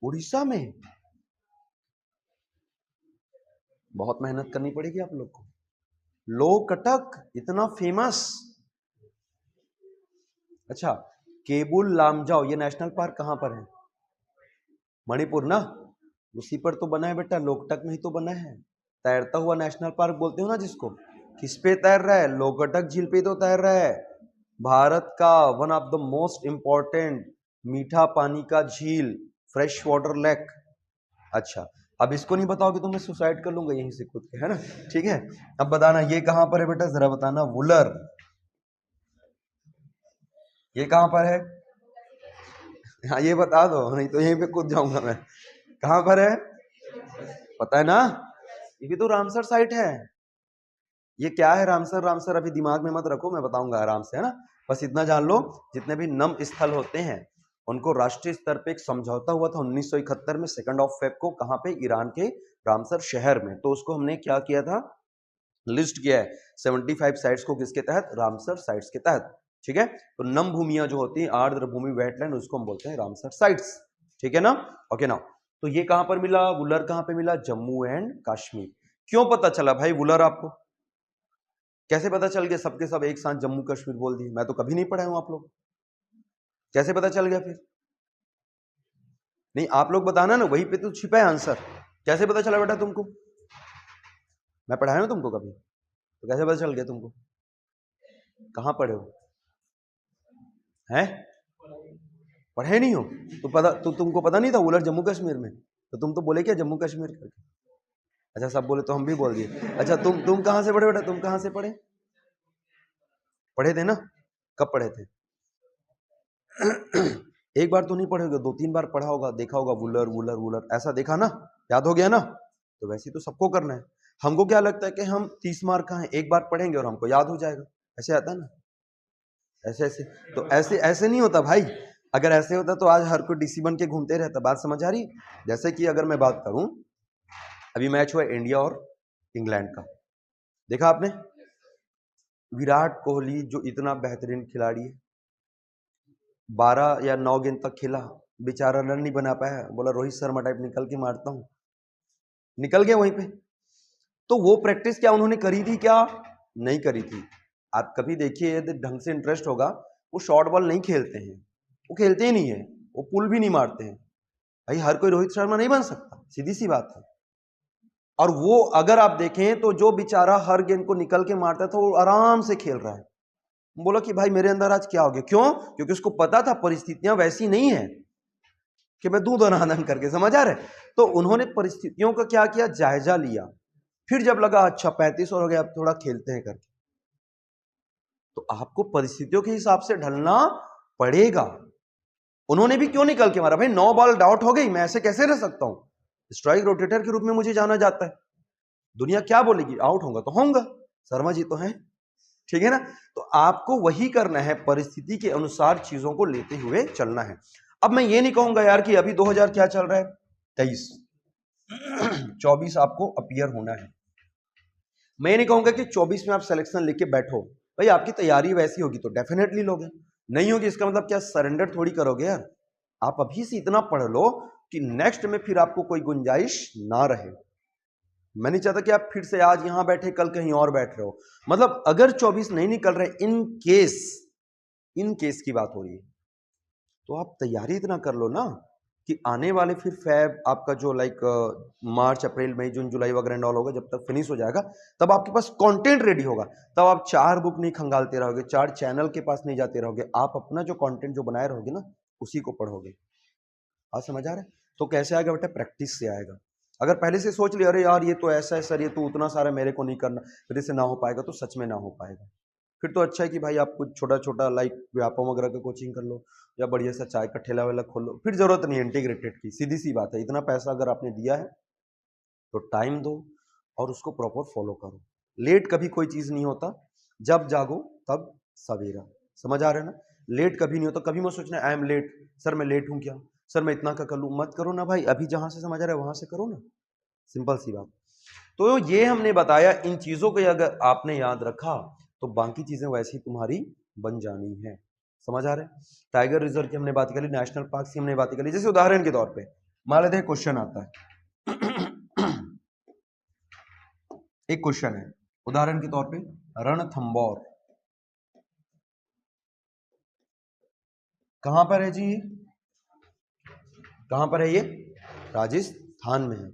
उड़ीसा में। बहुत मेहनत करनी पड़ेगी आप लोग को। लोकटक इतना फेमस। अच्छा, केबुल लामजाओ ये नेशनल पार्क कहां पर है? मणिपुर ना, उसी पर तो बना है बेटा, लोकटक में ही तो बना है। तैरता हुआ नेशनल पार्क बोलते हो ना जिसको। किस पे तैर रहा है? लोकटक झील पे तो तैर रहा है। भारत का one of the most important मीठा पानी का झील, फ्रेश वाटर लेक। अच्छा, अब इसको नहीं बताओगे तो मैं सुसाइड कर लूंगा यहीं से खुद के, है ना। ठीक है, अब बताना ये कहां पर है बेटा, जरा बताना। वुलर, ये कहां पर है? हाँ ये बता दो, नहीं तो यहीं पे कूद जाऊंगा मैं। कहां पर है? पता है ना, ये भी तो रामसर साइट है। ये क्या है रामसर? रामसर अभी दिमाग में मत रखो, मैं बताऊंगा आराम से, है ना। बस इतना जान लो, जितने भी नम स्थल होते हैं उनको राष्ट्रीय स्तर पे एक समझौता हुआ था 1971 में 2 फेब को। कहां पे? ईरान के रामसर शहर में। तो उसको हमने क्या किया था, लिस्ट किया है 75 साइट्स को, किसके तहत? रामसर साइट्स के तहत। ठीक है, तो नम भूमियां जो होती है, आर्द्र भूमि, वेटलैंड, उसको हम बोलते हैं रामसर साइट्स। ठीक है ना, ओके ना। तो ये कहां पर मिला? वुलर कहां पे मिला? जम्मू एंड कश्मीर। क्यों पता चला भाई वुलर आपको? कैसे पता चल गया? सबके सब एक साथ जम्मू कश्मीर बोल दिए, मैं तो कभी नहीं पढ़ा हूं आप लोग, कैसे पता चल गया फिर? नहीं आप लोग बताना ना, वहीं पे तो छिपा है आंसर। कैसे पता चला बेटा तुमको? मैं पढ़ाया हूं तुमको कभी? तो कैसे पता चल गया तुमको? कहां पढ़े हो? हैं? पढ़े नहीं हो तो पता, तो तुमको पता नहीं था वुलर जम्मू कश्मीर में? तो तुम तो बोले क्या जम्मू कश्मीर करके? अच्छा सब बोले तो हम भी बोल दिए। अच्छा तुम कहां से पढ़े बेटा? तुम कहां से पढ़े? पढ़े थे ना? कब पढ़े थे? एक बार तो नहीं पढ़े होगे, 2-3 बार पढ़ा होगा, देखा होगा वुलर वुलर वुलर, ऐसा देखा ना, याद हो गया ना। तो वैसे तो सबको करना है। हमको क्या लगता है कि हम 30 मार्क का है, एक बार पढ़ेंगे और हमको याद हो जाएगा, ऐसे आता है ना। ऐसे ऐसे तो ऐसे ऐसे नहीं होता भाई। अगर ऐसे होता तो आज हर कोई डीसी बन के घूमते रहता। बात समझ आ रही? जैसे कि अगर मैं बात करूं, अभी मैच हुआ इंडिया और इंग्लैंड का, देखा आपने? विराट कोहली जो इतना बेहतरीन खिलाड़ी है, 12 या 9 गेंद तक खेला, बेचारा रन नहीं बना पाया। बोला रोहित शर्मा टाइप निकल के मारता हूं, निकल गया वहीं पे। तो वो प्रैक्टिस क्या उन्होंने करी थी? क्या नहीं करी थी? आप कभी देखिए, यदि ढंग से इंटरेस्ट होगा, वो शॉर्ट बॉल नहीं खेलते हैं, वो खेलते ही नहीं है, वो पुल भी नहीं मारते हैं। भाई हर कोई रोहित शर्मा नहीं बन सकता, सीधी सी बात है। और वो अगर आप देखें तो जो बेचारा हर गेंद को निकल के मारता था, वो आराम से खेल रहा है। बोला कि भाई मेरे अंदर आज क्या हो गया? क्यों? क्योंकि उसको पता था परिस्थितियां वैसी नहीं है कि मैं दूध दनादन करके, समझ आ रहे? तो उन्होंने परिस्थितियों का क्या किया, जायजा लिया। फिर जब लगा अच्छा 35 और हो गया, अब थोड़ा खेलते हैं करके, तो आपको परिस्थितियों के हिसाब से ढलना पड़ेगा। उन्होंने भी क्यों निकल के मारा? भाई 9 बॉल डाउट हो गई, मैं ऐसे कैसे रह सकता हूं? स्ट्राइक रोटेटर के रूप में मुझे जाना जाता है। दुनिया क्या बोलेगी? आउट होगा तो होऊंगा, शर्मा जी तो हैं, ठीक है ना। तो आपको वही करना है, परिस्थिति के अनुसार चीजों को लेते हुए चलना है। अब मैं ये नहीं कहूंगा यार कि अभी 2000 क्या चल रहा है, 23 24 आपको अपीयर होना है। मैं ये नहीं कहूंगा कि 24 में आप सिलेक्शन लेके बैठो, भाई आपकी तैयारी वैसी होगी तो डेफिनेटली लोगे, नहीं होगी इसका मतलब क्या सरेंडर थोड़ी करोगे यार। आप अभी से इतना पढ़ लो कि नेक्स्ट में फिर आपको कोई गुंजाइश ना रहे। मैं नहीं चाहता कि आप फिर से आज यहां बैठे कल कहीं और बैठ रहे हो। मतलब अगर 24 नहीं निकल रहे, इन केस की बात हो रही है, तो आप तैयारी इतना कर लो ना कि आने वाले फिर फैब आपका जो लाइक मार्च अप्रैल मई जून जुलाई वगैरह एंड ऑल होगा, जब तक फिनिश हो जाएगा तब आपके पास कंटेंट रेडी होगा। तब आप 4 बुक नहीं खंगालते रहोगे, 4 चैनल के पास नहीं जाते रहोगे, आप अपना जो कंटेंट जो बनाए रहोगे ना उसी को पढ़ोगे। आप समझ आ रहे हैं? तो कैसे आएगा बेटा? प्रैक्टिस से आएगा। अगर पहले से सोच लिया अरे यार ये तो ऐसा है सर, ये तो उतना सारा मेरे को नहीं करना, मेरे से ना हो पाएगा, तो सच में ना हो पाएगा। फिर तो अच्छा है कि भाई आप कुछ छोटा छोटा लाइक व्यापम वगैरह का कोचिंग कर लो, या बढ़िया सा चाय का ठेला वेला खोल लो। फिर जरूरत नहीं है इंटीग्रेटेड की, सीधी सी बात है। इतना पैसा अगर आपने दिया है तो टाइम दो और उसको प्रॉपर फॉलो करो। लेट कभी कोई चीज नहीं होता, जब जागो तब सवेरा। समझ आ रहा है ना? लेट कभी नहीं होता। कभी मत सोचना आई एम लेट, सर मैं लेट हूं क्या, सर मैं इतना का कर लूं। मत करो ना भाई, अभी जहां से समझ आ रहा है वहां से करो ना, सिंपल सी बात। तो ये हमने बताया, इन चीजों को अगर आपने याद रखा तो बाकी चीजें वैसी तुम्हारी बन जानी है। समझ आ रहा है? टाइगर रिजर्व की हमने बात करी, नेशनल पार्क की हमने बात करी। जैसे उदाहरण के तौर पे मान लेते हैं क्वेश्चन आता है एक क्वेश्चन है उदाहरण के तौर पे, रणथंबोर कहां पर है जी? कहां पर है ये? राजस्थान में है।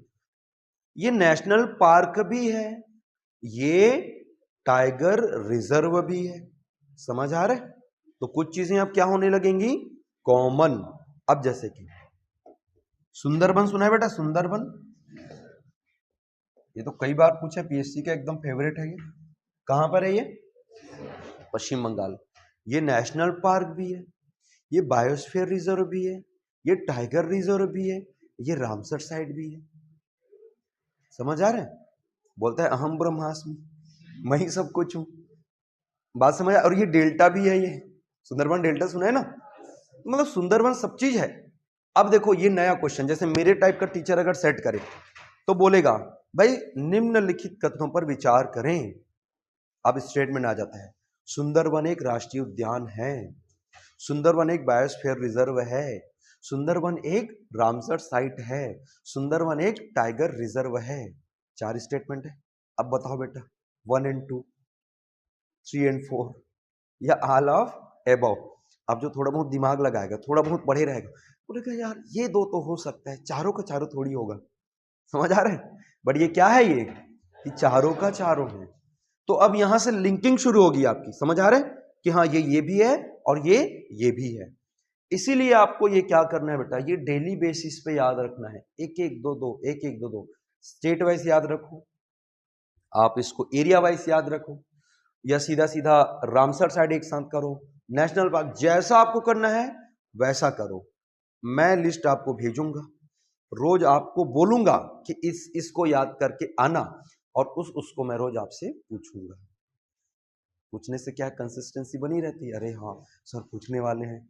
ये नेशनल पार्क भी है, ये टाइगर रिजर्व भी है। समझ आ रहा है? तो कुछ चीजें अब क्या होने लगेंगी? कॉमन। अब जैसे कि सुंदरबन सुना है बेटा? सुंदरबन ये तो कई बार पूछा, पीएससी का एकदम फेवरेट है ये। कहां पर है ये? पश्चिम बंगाल। ये नेशनल पार्क भी है, ये बायोस्फीयर रिजर्व भी है, ये टाइगर रिजर्व भी है, ये रामसर साइट भी है। समझ आ रहा है? बोलता है अहम ब्रह्मास्मि, मैं ही सब कुछ हूं। बात समझ। और ये डेल्टा भी है, ये सुंदरबन डेल्टा सुना है ना? मतलब सुंदरबन सब चीज है। अब देखो ये नया क्वेश्चन, जैसे मेरे टाइप का टीचर अगर सेट करे तो बोलेगा भाई निम्नलिखित कथनों पर विचार करें। अब स्टेटमेंट आ जाता है, सुंदरबन एक राष्ट्रीय उद्यान है, सुंदरबन एक बायोस्फीयर रिजर्व है, सुंदरबन एक रामसर साइट है, सुंदरबन एक टाइगर रिजर्व है। 4 स्टेटमेंट है। अब बताओ बेटा 1 and 2, 3 and 4 या ऑल ऑफ एबव। अब जो थोड़ा बहुत दिमाग लगाएगा, थोड़ा बहुत पढ़े रहेगा, बोलेगा यार ये दो तो हो सकता है, चारों का चारों थोड़ी होगा। समझ आ रहा है? बट ये क्या है, ये कि चारों का चारों है। तो अब यहां से लिंकिंग शुरू होगी आपकी। समझ आ रहा है कि हाँ ये भी है और ये भी है। इसीलिए आपको ये क्या करना है बेटा, ये डेली बेसिस पे याद रखना है। एक एक दो दो, एक एक दो दो, स्टेट वाइज याद रखो, आप इसको एरिया वाइज याद रखो, या सीधा सीधा रामसर साइड एक साथ करो, नेशनल पार्क, जैसा आपको करना है वैसा करो। मैं लिस्ट आपको भेजूंगा, रोज आपको बोलूंगा कि इसको याद करके आना, और उसको मैं रोज आपसे पूछूंगा। पूछने से क्या कंसिस्टेंसी बनी रहती है। अरे हाँ सर पूछने वाले हैं।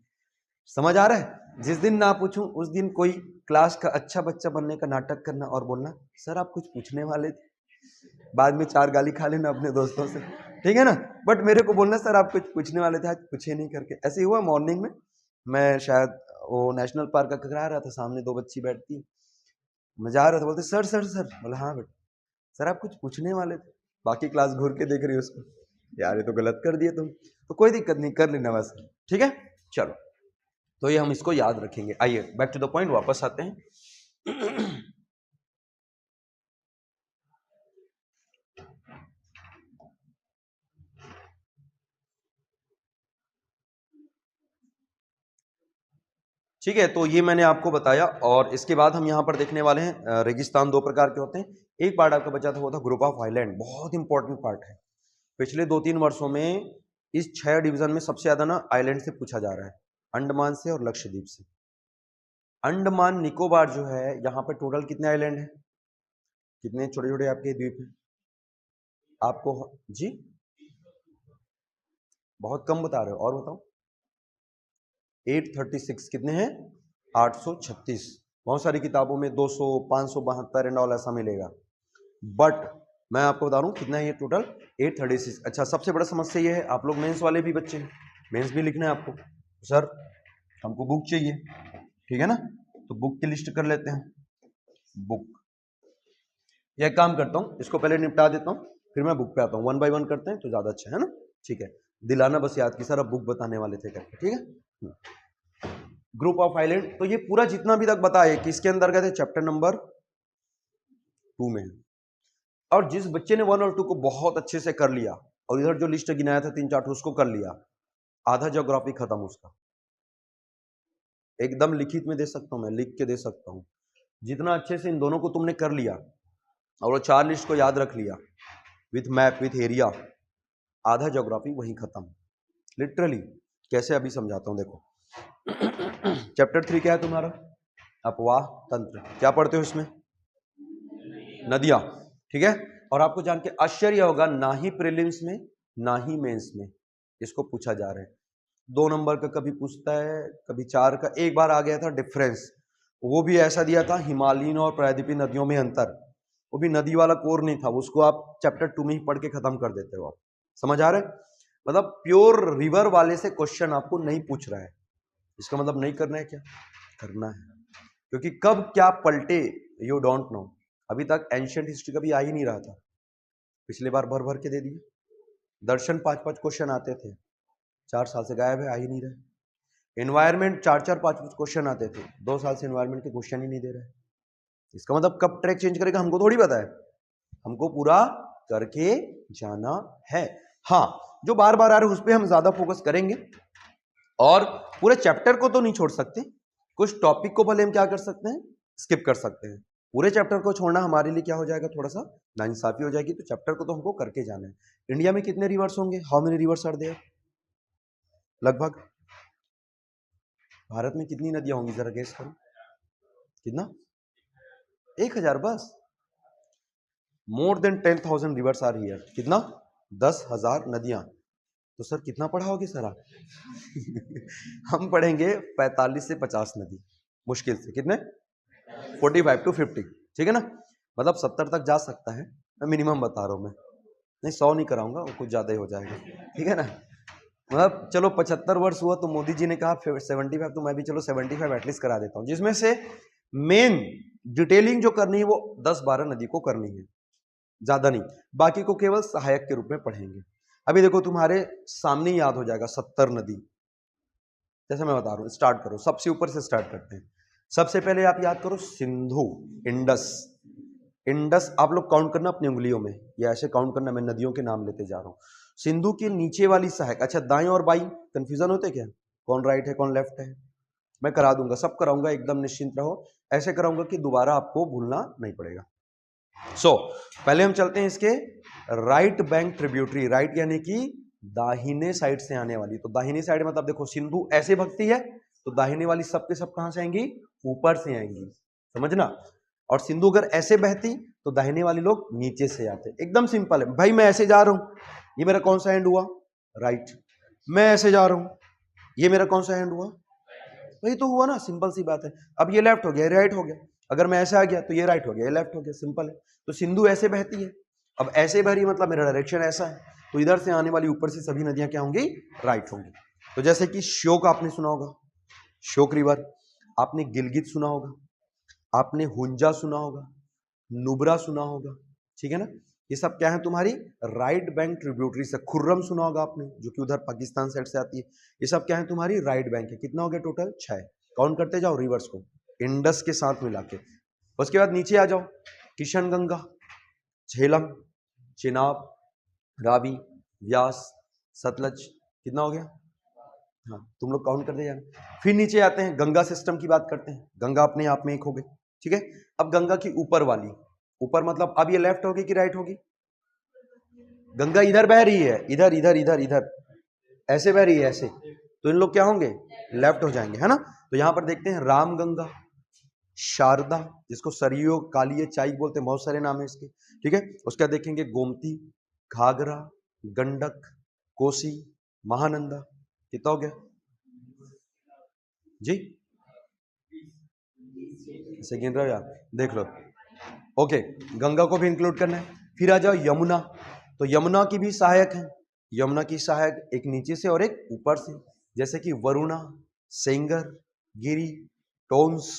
समझ आ रहा है? जिस दिन ना पूछूं उस दिन कोई क्लास का अच्छा बच्चा बनने का नाटक करना और बोलना सर आप कुछ पूछने वाले थे, बाद में 4 गाली खा लेना अपने दोस्तों से, ठीक है ना? बट मेरे को बोलना सर आप कुछ पूछने वाले थे, आज पूछे नहीं करके। ऐसे ही हुआ मॉर्निंग में, मैं शायद वो नेशनल पार्क का करा रहा था, सामने 2 बच्ची बैठती, मैं जा रहा था, बोलते सर सर सर, बोला हाँ बेटा, सर आप कुछ पूछने वाले थे। बाकी क्लास घूर के देख रही है उसको, यार ये तो गलत कर दिया तुम। तो कोई दिक्कत नहीं, कर लेना बस, ठीक है? चलो, तो ये हम इसको याद रखेंगे। आइए बैक टू द पॉइंट वापस आते हैं। ठीक है, तो ये मैंने आपको बताया, और इसके बाद हम यहाँ पर देखने वाले हैं रेगिस्तान 2 प्रकार के होते हैं। एक पार्ट आपका बचा था, वो था ग्रुप ऑफ आइलैंड, बहुत इंपॉर्टेंट पार्ट है। पिछले 2-3 वर्षों में इस 6 डिवीजन में सबसे ज्यादा ना आइलैंड से पूछा जा रहा है, अंडमान से और लक्षद्वीप से। अंडमान निकोबार जो है, यहाँ पर टोटल कितने आइलैंड है, कितने छोटे छोटे आपके द्वीप हैं? आपको जी बहुत कम बता रहे हो, और बताओ। 836 कितने हैं? 836। बहुत सारी किताबों में 200, 572 एंड ऑल ऐसा मिलेगा। बट मैं आपको बता रहा हूँ कितना है ये टोटल 836। अच्छा, सबसे बड़ा समस्या ये है, आप लोग मेंस वाले भी बच्चे हैं, मेंस भी लिखना है आपको। सर हमको बुक चाहिए, ठीक है ना, तो बुक की लिस्ट कर लेते हैं। बुक, यह काम करता हूँ, इसको पहले निपटा देता हूँ, फिर मैं बुक पे आता हूँ। 1 बाय 1 करते हैं तो ज्यादा अच्छा है ना। ठीक है, दिलाना बस याद की सर अब बुक बताने वाले थे करके, ठीक है। ग्रुप ऑफ आइलैंड, तो ये पूरा जितना भी तक बताए कि इसके अंदर गए थे चैप्टर नंबर 2 में। और जिस बच्चे ने 1 और 2 को बहुत अच्छे से कर लिया और इधर जो लिस्ट गिनाया था 3-4 उसको कर लिया, आधा ज्योग्राफी खत्म उसका। एकदम लिखित में दे सकता हूं, मैं लिख के दे सकता हूं। जितना अच्छे से इन दोनों को तुमने कर लिया और वो 4 लिस्ट को याद रख लिया विथ मैप विथ एरिया, आधा ज्योग्राफी वहीं खत्म लिटरली। कैसे अभी समझाता हूं, देखो। चैप्टर 3 क्या है तुम्हारा? अपवाह तंत्र। क्या पढ़ते हो इसमें? नदियां, ठीक है। और आपको जान के आश्चर्य होगा, ना ही प्रीलिम्स में ना ही मेंस में इसको पूछा जा रहा है। 2 नंबर का कभी पूछता है, कभी 4 का। एक बार आ गया था डिफरेंस, वो भी ऐसा दिया था, हिमालयन और प्रायद्वीपीय नदियों में अंतर। वो भी नदी वाला कोर नहीं था, उसको आप चैप्टर 2 में ही पढ़ के खत्म कर देते हो। आप समझ आ रहे? मतलब प्योर रिवर वाले से क्वेश्चन आपको नहीं पूछ रहा है, इसका मतलब नहीं करना है, क्या करना है, क्योंकि कब क्या पलटे यू डोंट नो। अभी तक एंशियंट हिस्ट्री कभी आ ही नहीं रहा था, पिछले बार भर भर के दे दिए। दर्शन 5-5 क्वेश्चन आते थे, 4 साल से गायब है, आ ही नहीं रहे। एनवायरमेंट 4-4 5 क्वेश्चन आते थे, 2 साल से एनवायरमेंट के क्वेश्चन ही नहीं दे रहे। इसका मतलब कब ट्रैक चेंज करेगा हमको थोड़ी पता है, हमको पूरा करके जाना है। हाँ, जो बार बार आ रहे उस पर हम ज्यादा फोकस करेंगे, और पूरे चैप्टर को तो नहीं छोड़ सकते, कुछ टॉपिक को भले हम क्या कर सकते हैं, स्किप कर सकते हैं। पूरे चैप्टर को छोड़ना हमारे लिए क्या हो जाएगा, थोड़ा सा नाइंसाफी हो जाएगी। तो चैप्टर को तो हमको करके जाना है। इंडिया में कितने रिवर्स होंगे? How many rivers are there? लगभग। भारत में कितनी नदियां होंगी, जरा गेस करो। कितना? 1000 बस। More than 10,000 rivers are here. कितना? 10,000 नदियां। तो सर कितना पढ़ाओगे सर आप? हम पढ़ेंगे 45 से 50 नदी मुश्किल से। कितने? 45 to 50, ठीक है ना। मतलब 70 तक जा सकता है, मैं मिनिमम बता रहा हूं। मैं नहीं 100 नहीं कराऊंगा, वो कुछ ज्यादा ही हो जाएगा, ठीक है ना। मतलब चलो 75 वर्ष हुआ तो मोदी जी ने कहा 75, तो मैं भी चलो 75 एटलीस्ट करा देता हूं, जिसमें से मेन डिटेलिंग जो करनी है वो 10-12 नदी को करनी है, ज्यादा नहीं। बाकी को केवल सहायक के रूप में पढ़ेंगे। अभी देखो तुम्हारे सामने याद हो जाएगा 70 नदी। जैसे मैं बता रहा हूं, स्टार्ट करो, सबसे ऊपर से स्टार्ट करते हैं। सबसे पहले आप याद करो सिंधु, इंडस। इंडस आप लोग काउंट करना अपनी उंगलियों में, या ऐसे काउंट करना, मैं नदियों के नाम लेते जा रहा हूं। सिंधु के नीचे वाली सहायक, अच्छा दाएं और बाई कंफ्यूजन होते क्या, कौन राइट है कौन लेफ्ट है? मैं करा दूंगा, सब कराऊंगा, एकदम निश्चिंत रहो। ऐसे कराऊंगा कि दोबारा आपको भूलना नहीं पड़ेगा। पहले हम चलते हैं इसके राइट बैंक ट्रिब्यूटरी। राइट यानी कि दाहिने साइड से आने वाली। तो दाहिने साइड मतलब देखो सिंधु ऐसे बहती है, तो दाहिने वाली सब के सब कहां से आएंगी? ऊपर से आएंगी, समझना। और सिंधु अगर ऐसे बहती तो दाहिने वाले लोग नीचे से आते। एकदम सिंपल है भाई। मैं ऐसे जा रहा हूं, ये मेरा कौन सा हैंड हुआ? राइट। मैं ऐसे जा रहा हूं, ये मेरा कौन सा हैंड हुआ? वही तो हुआ ना, सिंपल सी बात है। अब ये लेफ्ट हो गया, ये राइट हो गया। अगर मैं ऐसे आ गया तो ये राइट हो गया, ये लेफ्ट हो गया, सिंपल है। तो सिंधु ऐसे बहती है, अब ऐसे बह रही मतलब मेरा डायरेक्शन ऐसा है, तो इधर से आने वाली ऊपर से सभी नदियां क्या होंगी? राइट होंगी। तो जैसे कि श्योक आपने सुना होगा, श्योक रिवर। आपने गिलगित सुना होगा, आपने हुंजा सुना होगा, नुब्रा सुना होगा, ठीक है ना। ये सब क्या है तुम्हारी राइट बैंक ट्रिब्यूटरी से। खुर्रम सुना होगा आपने, जो कि उधर पाकिस्तान साइड से आती है। ये सब क्या है तुम्हारी राइट बैंक है। कितना हो गया टोटल? 6। काउंट करते जाओ रिवर्स को इंडस के साथ मिला के। उसके बाद नीचे आ जाओ, किशन गंगा, झेलम, चिनाब, रावी, व्यास, सतलज। कितना हो गया? हाँ, तुम लोग काउंट करते जाना। फिर नीचे आते हैं, गंगा सिस्टम की बात करते हैं। गंगा अपने आप में एक हो गई, ठीक है। अब गंगा की ऊपर वाली, ऊपर मतलब अब ये लेफ्ट होगी कि राइट होगी? गंगा इधर बह रही है, इधर इधर इधर इधर ऐसे बह रही है ऐसे, तो इन लोग क्या होंगे? लेफ्ट हो जाएंगे, है ना। तो यहां पर देखते हैं राम गंगा, शारदा, जिसको सरयू, काली, चाई बोलते हैं, बहुत सारे नाम है इसके, ठीक है। उसका देखेंगे गोमती, घाघरा, गंडक, कोसी, महानंदा। कितना हो गया जी? ऐसे गिन रहे हो यार, देख लो। ओके, गंगा को भी इंक्लूड करना है। फिर आ जाओ यमुना, तो यमुना की भी सहायक है, यमुना की सहायक एक नीचे से और एक ऊपर से, जैसे कि वरुणा, सेंगर, गिरी, टोन्स।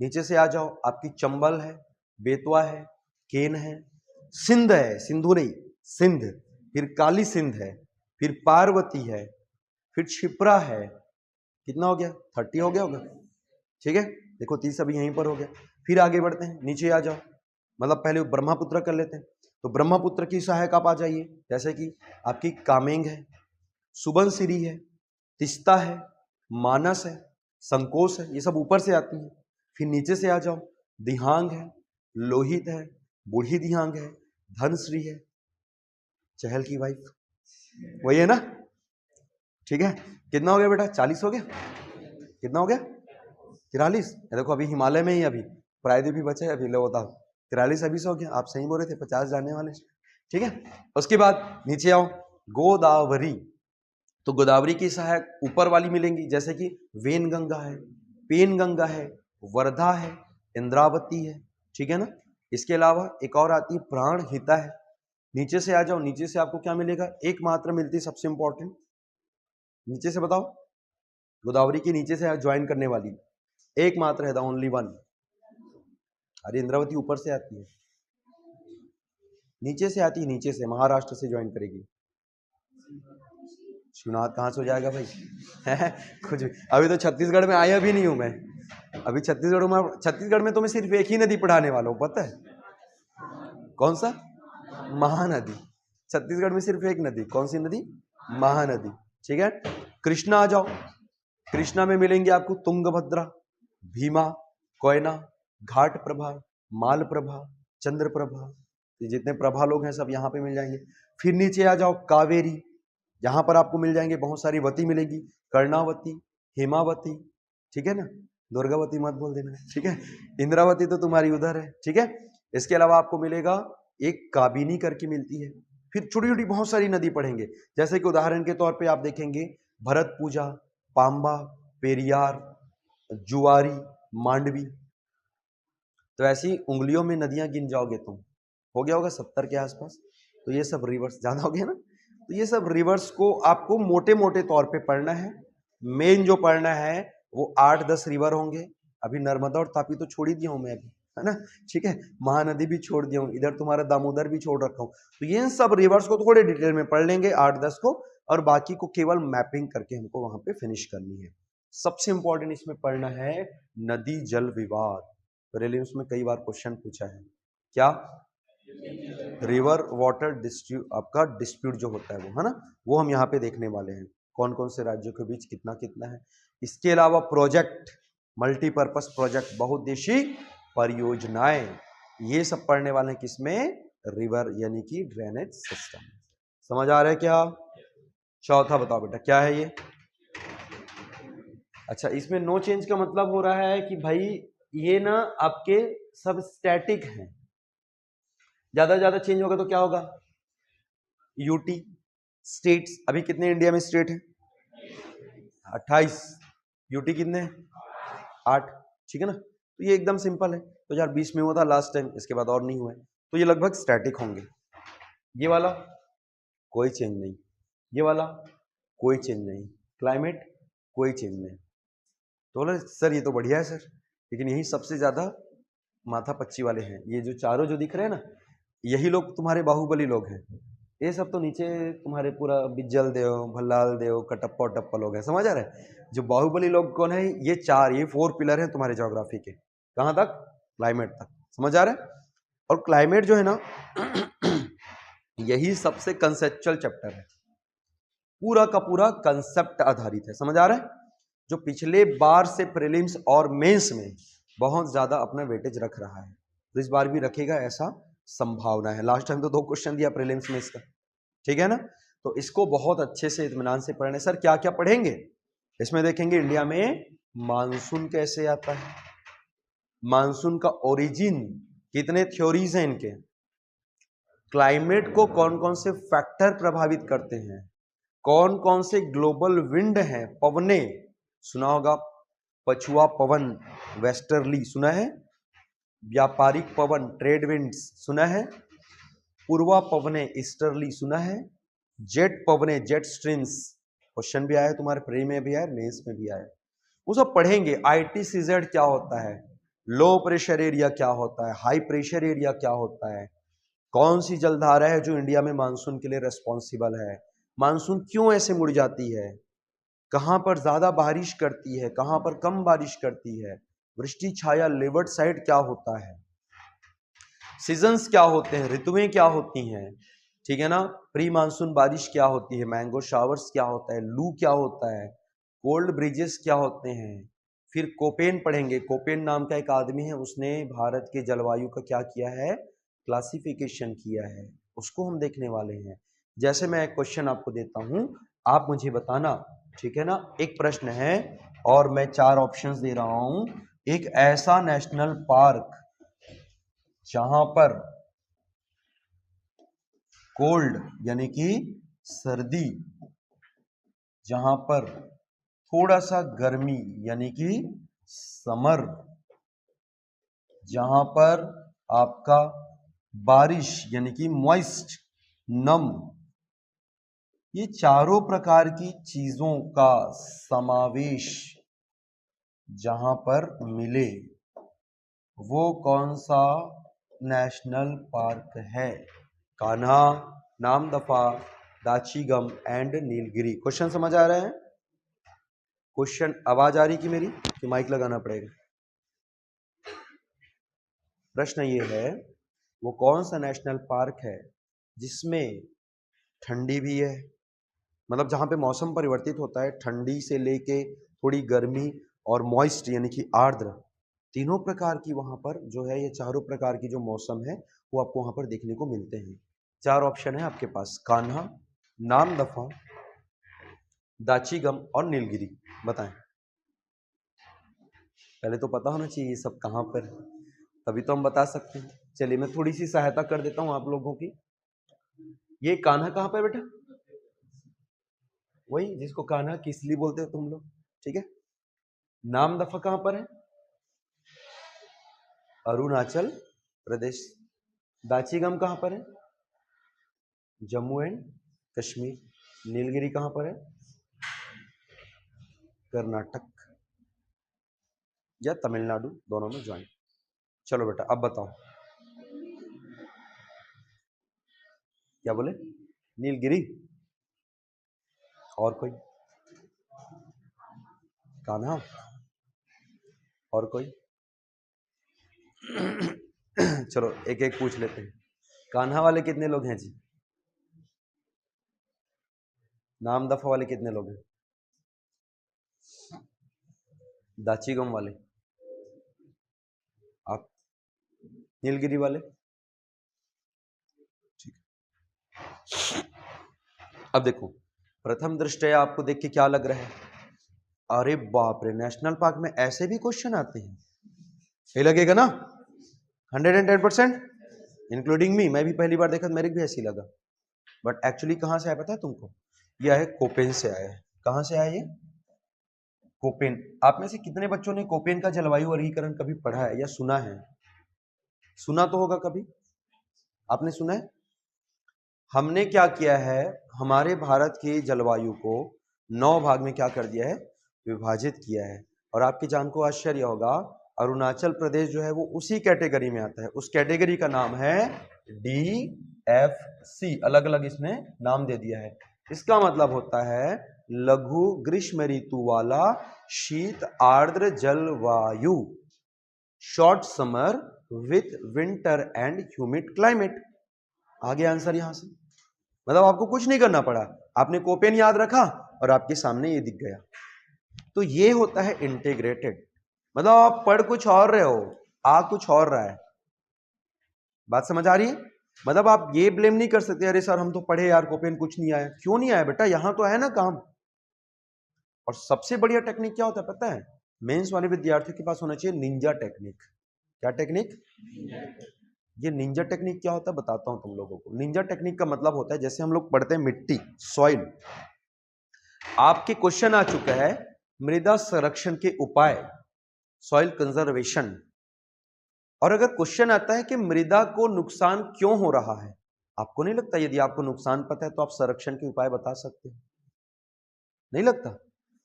नीचे से आ जाओ, आपकी चंबल है, बेतवा है, केन है, सिंध है, सिंधु नहीं सिंध, फिर काली सिंध है, फिर पार्वती है, फिर क्षिप्रा है। कितना हो गया? 30 हो गया होगा, ठीक है। देखो 30 अभी यहीं पर हो गया। फिर आगे बढ़ते हैं, नीचे आ जाओ, मतलब पहले ब्रह्मपुत्र कर लेते हैं। तो ब्रह्मपुत्र की सहायक आप आ जाइए, जैसे कि आपकी कामेंग है, सुबनसिरी है, तिस्ता है, मानस है, संकोच है, ये सब ऊपर से आती है। फिर नीचे से आ जाओ, दिहांग है, लोहित है, बूढ़ी दिहांग है, धनश्री है, चहल की वाइफ वही है ना, ठीक है। कितना हो गया बेटा? 40 हो गया। कितना हो गया? 43। देखो अभी हिमालय में ही अभी प्रायद्वीप भी बचे अभी, लो बताओ 43 अभी से हो गया। आप सही बोल रहे थे, 50 जाने वाले, ठीक है। उसके बाद नीचे आओ, गोदावरी, तो गोदावरी की सहायक ऊपर वाली मिलेंगी, जैसे कि वेन गंगा है, पेन गंगा है, वर्धा है, इंद्रावती है, ठीक है ना। इसके अलावा एक और आती है प्राण हिता है। नीचे से आ जाओ, नीचे से आपको क्या मिलेगा? एक मात्र मिलती है, सबसे इंपॉर्टेंट, नीचे से बताओ, गोदावरी के नीचे से ज्वाइन करने वाली एक मात्र है, द ओनली वन। अरे इंद्रावती ऊपर से आती है, नीचे से आती है, नीचे से महाराष्ट्र से ज्वाइन करेगी। शिवनाथ कहाँ से हो जाएगा भाई? कुछ अभी तो छत्तीसगढ़ में आया भी नहीं हूं मैं, अभी छत्तीसगढ़ में तो मैं सिर्फ एक ही नदी पढ़ाने वाला हूं, पता है कौन सा? महानदी। छत्तीसगढ़ में सिर्फ एक नदी, कौन सी नदी? महानदी, ठीक है। कृष्णा आ जाओ, कृष्णा में मिलेंगे आपको तुंगभद्रा, भीमा, कोयना, घाट प्रभा, माल प्रभा, चंद्र प्रभा, जितने प्रभा लोग हैं सब यहाँ पे मिल जाएंगे। फिर नीचे आ जाओ, कावेरी, यहाँ पर आपको मिल जाएंगे बहुत सारी वती मिलेगी, कर्णावती, हेमावती, ठीक है ना, दुर्गावती मत बोल देना, ठीक है। इंद्रावती तो तुम्हारी उधर है, ठीक है। इसके अलावा आपको मिलेगा एक काबिनी करके मिलती है। फिर छोटी छोटी बहुत सारी नदी पढ़ेंगे, जैसे कि उदाहरण के तौर पे आप देखेंगे भरत पूजा, पांबा, पेरियार, जुआरी, मांडवी। तो ऐसी उंगलियों में नदियां गिन जाओगे तुम, हो गया होगा 70 के आसपास। तो ये सब रिवर्स, ज्यादा हो गया ना, तो ये सब रिवर्स को आपको मोटे मोटे तौर पे पढ़ना है। मेन जो पढ़ना है वो 8-10 रिवर होंगे। अभी नर्मदा और तापी तो छोड़ ही दिया हूं मैं अभी, है ना, ठीक है। महानदी भी छोड़ दिया हूँ, इधर तुम्हारा दामोदर भी छोड़ रखा हूँ। तो ये सब रिवर्स को थोड़े डिटेल में पढ़ लेंगे 8-10 को, और बाकी को केवल मैपिंग करके हमको वहां पे फिनिश करनी है। सबसे इंपॉर्टेंट इसमें पढ़ना है नदी जल विवाद। प्रीलिम्स में कई बार क्वेश्चन पूछा है, क्या? रिवर वाटर डिस्प्यूट, आपका डिस्प्यूट जो होता है वो, है ना, वो हम यहाँ पे देखने वाले हैं, कौन कौन से राज्यों के बीच कितना कितना है। इसके अलावा प्रोजेक्ट, मल्टीपर्पस प्रोजेक्ट, बहुउद्देशीय परियोजनाएं, ये सब पढ़ने वाले हैं किसमें? रिवर यानी कि ड्रेनेज सिस्टम। समझ आ रहा है क्या? चौथा बताओ बेटा क्या है ये? अच्छा, इसमें नो चेंज का मतलब हो रहा है कि भाई ये ना आपके सब स्टैटिक हैं, ज्यादा ज्यादा चेंज होगा तो क्या होगा? यूटी। स्टेट्स, अभी कितने इंडिया में स्टेट है? 28। यूटी कितने? 8, ठीक है ना। तो ये एकदम सिंपल है, 2020 में हुआ था लास्ट टाइम, इसके बाद और नहीं हुआ है, तो ये लगभग स्टैटिक होंगे। ये वाला कोई चेंज नहीं, ये वाला कोई चेंज नहीं, क्लाइमेट कोई चेंज नहीं। तो बोले सर ये तो बढ़िया है सर, लेकिन यही सबसे ज्यादा माथा पच्ची वाले हैं, ये जो चारों जो दिख रहे हैं ना, यही लोग तुम्हारे बाहुबली लोग हैं। ये सब तो नीचे तुम्हारे पूरा बिज्जल देव, भल्लाल देव, कटप्पा टप्पा लोग हैं, समझ आ रहा है। जो बाहुबली लोग कौन है? ये 4 पिलर हैं तुम्हारे ज्योग्राफी के। कहाँ तक? क्लाइमेट तक, समझ आ रहा है। और क्लाइमेट जो है ना यही सबसे कंसेप्चुअल चैप्टर है, पूरा का पूरा कंसेप्ट आधारित है, समझ आ रहा है। जो पिछले बार से प्रीलिम्स और मेंस में बहुत ज्यादा अपना वेटेज रख रहा है, तो इस बार भी रखेगा ऐसा संभावना है। लास्ट टाइम तो 2 क्वेश्चन दिया प्रीलिम्स में इसका, ठीक है ना। तो इसको बहुत अच्छे से इत्मीनान से पढ़ने। सर क्या क्या पढ़ेंगे इसमें? देखेंगे इंडिया में मानसून कैसे आता है, मानसून का ओरिजिन, कितने थ्योरीज हैं इनके, क्लाइमेट को कौन कौन से फैक्टर प्रभावित करते हैं, कौन कौन से ग्लोबल विंड हैं, पवने सुना होगा, पछुआ पवन वेस्टर्ली सुना है, व्यापारिक पवन ट्रेड विंड्स सुना है, पूर्वा पवने ईस्टर्ली सुना है, जेट पवने जेट स्ट्रीम्स, क्वेश्चन भी आया तुम्हारे प्री में भी आया, मेंस में भी आया, वो सब पढ़ेंगे। ITCZ क्या होता है, लो प्रेशर एरिया क्या होता है, हाई प्रेशर एरिया क्या होता है, कौन सी जलधारा है जो इंडिया में मानसून के लिए रेस्पॉन्सिबल है, मानसून क्यों ऐसे मुड़ जाती है, कहां पर ज्यादा बारिश करती है, कहां पर कम बारिश करती है, वृष्टि छाया लेवर्ड साइड क्या होता है, सीजन्स क्या होते हैं, ऋतुएं क्या होती हैं, ठीक है ना, प्री मानसून बारिश क्या होती है, मैंगो शावर्स क्या होता है, लू क्या होता है, कोल्ड ब्रिजेस क्या होते हैं। फिर कोपेन पढ़ेंगे, कोपेन नाम का एक आदमी है, उसने भारत के जलवायु का क्या किया है, क्लासिफिकेशन किया है, उसको हम देखने वाले हैं। जैसे मैं एक क्वेश्चन आपको देता हूं, आप मुझे बताना, ठीक है ना। एक प्रश्न है और मैं 4 ऑप्शंस दे रहा हूं। एक ऐसा नेशनल पार्क जहां पर कोल्ड यानी कि सर्दी, जहां पर थोड़ा सा गर्मी यानी कि समर, जहां पर आपका बारिश यानी कि मॉइस्ट, नम, ये चारों प्रकार की चीजों का समावेश जहां पर मिले, वो कौन सा नेशनल पार्क है? कान्हा, नामदफा, दाचीगम एंड नीलगिरी। क्वेश्चन समझ आ रहे हैं? क्वेश्चन आवाज आ रही कि मेरी, कि माइक लगाना पड़ेगा? प्रश्न ये है, वो कौन सा नेशनल पार्क है जिसमें ठंडी भी है, मतलब जहां पे मौसम परिवर्तित होता है, ठंडी से लेके थोड़ी गर्मी और मॉइस्ट यानी कि आर्द्र, तीनों प्रकार की वहां पर जो है, ये चारों प्रकार की जो मौसम है वो आपको वहां पर देखने को मिलते हैं। 4 ऑप्शन है आपके पास, कान्हा, नामदफा, दाचीगम और नीलगिरी। बताएं। पहले तो पता होना चाहिए ये सब कहां पर, तभी तो हम बता सकते हैं। चलिए मैं थोड़ी सी सहायता कर देता हूं आप लोगों की। ये कान्हा कहां पर बेटा? वही जिसको कान्हा किसली बोलते हो तुम लोग, ठीक है। नामदफा कहां पर है? अरुणाचल प्रदेश। दाचीगम कहां पर है? जम्मू एंड कश्मीर। नीलगिरी कहां पर है? कर्नाटक या तमिलनाडु, दोनों में ज्वाइन। चलो बेटा अब बताओ, क्या बोले? नीलगिरी। और कोई? कान्हा? और कोई? चलो एक एक पूछ लेते हैं। कान्हा वाले कितने लोग हैं जी? नामदफा वाले कितने लोग हैं? दाचीगम वाले? आप? नीलगिरी वाले? ठीक। अब देखो, प्रथम दृष्टया आपको देख के क्या लग रहा है? अरे बाप रे, नेशनल पार्क में ऐसे भी क्वेश्चन आते हैं, ये लगेगा ना 110%, इंक्लूडिंग मी। मैं भी पहली बार देखा, मेरे भी ऐसी लगा, बट एक्चुअली कहां से आया पता है तुमको? यह है कोपेन से आया है। कहां से आया ये? कोपेन। आप में से कितने बच्चों ने कोपेन का जलवायु वर्गीकरण कभी पढ़ा है या सुना है? सुना तो होगा कभी, आपने सुना है? हमने क्या किया है, हमारे भारत की जलवायु को 9 भाग में क्या कर दिया है, विभाजित किया है। और आपकी जान को आश्चर्य होगा, अरुणाचल प्रदेश जो है वो उसी कैटेगरी में आता है। उस कैटेगरी का नाम है DFC, अलग अलग इसने नाम दे दिया है। इसका मतलब होता है लघु ग्रीष्म ऋतु वाला शीत आर्द्र जलवायु, short summer with winter and humid climate. आगे आंसर यहां से, मतलब आपको कुछ नहीं करना पड़ा, आपने कोपेन याद रखा और आपके सामने ये दिख गया। तो ये होता है इंटीग्रेटेड, मतलब आप पढ़ कुछ और रहे हो, आ कुछ और रहा है। बात समझ आ रही है? मतलब आप ये ब्लेम नहीं कर सकते, अरे सर हम तो पढ़े यार, कोपेन कुछ नहीं आया। क्यों नहीं आया बेटा, यहां तो है ना काम। और सबसे बढ़िया टेक्निक क्या होता है पता है? मेंस वाले विद्यार्थियों के पास होना चाहिए निंजा टेक्निक। क्या टेक्निक? ये निंजा टेक्निक क्या होता है बताता हूं तुम लोगों को। निंजा टेक्निक का मतलब होता है, जैसे हम लोग पढ़ते हैं मिट्टी, सॉइल, आपके क्वेश्चन आ चुका है मृदा संरक्षण के उपाय, सॉइल कंजर्वेशन। और अगर क्वेश्चन आता है कि मृदा को नुकसान क्यों हो रहा है, आपको नहीं लगता यदि आपको नुकसान पता है तो आप संरक्षण के उपाय बता सकते हो? नहीं लगता?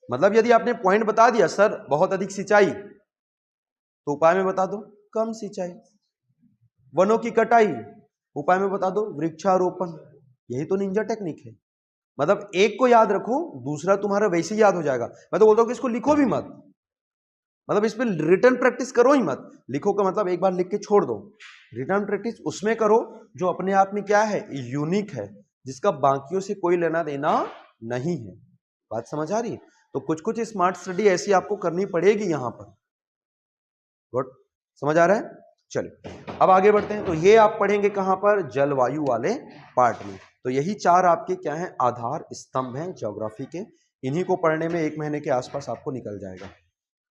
मतलब यदि आपने पॉइंट बता दिया सर बहुत अधिक सिंचाई, तो उपाय में बता दो कम सिंचाई। वनों की कटाई, उपाय में बता दो वृक्षारोपण। यही तो निंजा टेक्निक है। मतलब एक को याद रखो, दूसरा तुम्हारा वैसे ही याद हो जाएगा। मैं तो बोलता हूं कि इसको लिखो भी मत, मतलब इस पे रिटर्न प्रैक्टिस करो ही मत। लिखो का मतलब एक बार लिख के छोड़ दो, रिटर्न प्रैक्टिस उसमें करो जो अपने आप में क्या है, यूनिक है, जिसका बाकियों से कोई लेना देना नहीं है। बात समझ आ रही है? तो कुछ कुछ स्मार्ट स्टडी ऐसी आपको करनी पड़ेगी यहां पर। गुड, समझ आ रहा है? चलिए अब आगे बढ़ते हैं। तो ये आप पढ़ेंगे कहां पर, जलवायु वाले पार्ट में। तो यही चार आपके क्या हैं, आधार स्तंभ हैं ज्योग्राफी के। इन्हीं को पढ़ने में 1 महीने के आसपास आपको निकल जाएगा।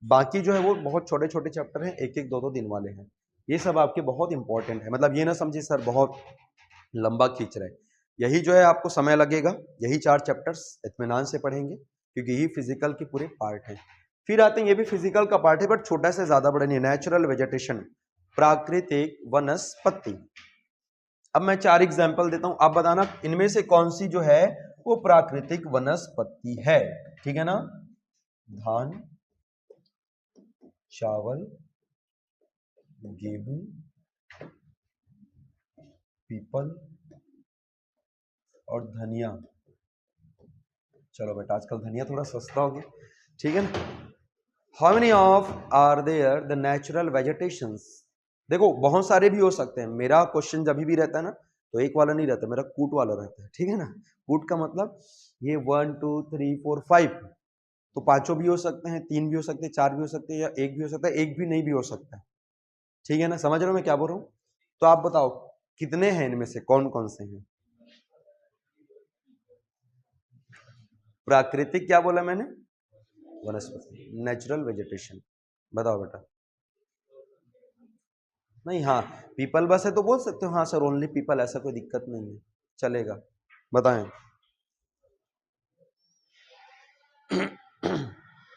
बाकी जो है वो बहुत छोटे छोटे चैप्टर हैं, एक एक दो दो दिन वाले हैं। ये सब आपके बहुत इंपॉर्टेंट है। मतलब ये ना समझिए सर बहुत लंबा खींच रहे हैं। यही जो है आपको समय लगेगा, यही 4 चैप्टर्स इत्मीनान से पढ़ेंगे, क्योंकि यही फिजिकल के पूरे पार्ट हैं। फिर आते हैं, ये भी फिजिकल का पार्ट है बट छोटा से ज्यादा बड़ा नहीं, नेचुरल वेजिटेशन, प्राकृतिक वनस्पति। अब मैं 4 एग्जाम्पल देता हूं, आप बताना इनमें से कौन सी जो है वो प्राकृतिक वनस्पति है। ठीक है ना? धान, चावल, गेहूं, पीपल और धनिया। चलो बेटा आजकल धनिया थोड़ा सस्ता हो गया, ठीक है ना? How many of are there the natural vegetations. देखो बहुत सारे भी हो सकते हैं। मेरा क्वेश्चन जब भी रहता है ना तो एक वाला नहीं रहता, मेरा कूट वाला रहता है। ठीक है ना? कूट का मतलब ये 1 2 3 4 5, तो 5 भी हो सकते हैं, 3 भी हो सकते हैं, 4 भी हो सकते हैं, या 1 भी हो सकता है, 1 भी नहीं भी हो सकता है। ठीक है ना? समझ रहे हो मैं क्या बोल रहा हूँ? तो आप बताओ कितने हैं इनमें से, कौन कौन से हैं? प्राकृतिक क्या बोला मैंने? वनस्पति, नेचुरल वेजिटेशन। बताओ बेटा। नहीं, हाँ पीपल बस है तो बोल सकते हो हाँ सर ओनली पीपल, ऐसा कोई दिक्कत नहीं है, चलेगा। बताएं।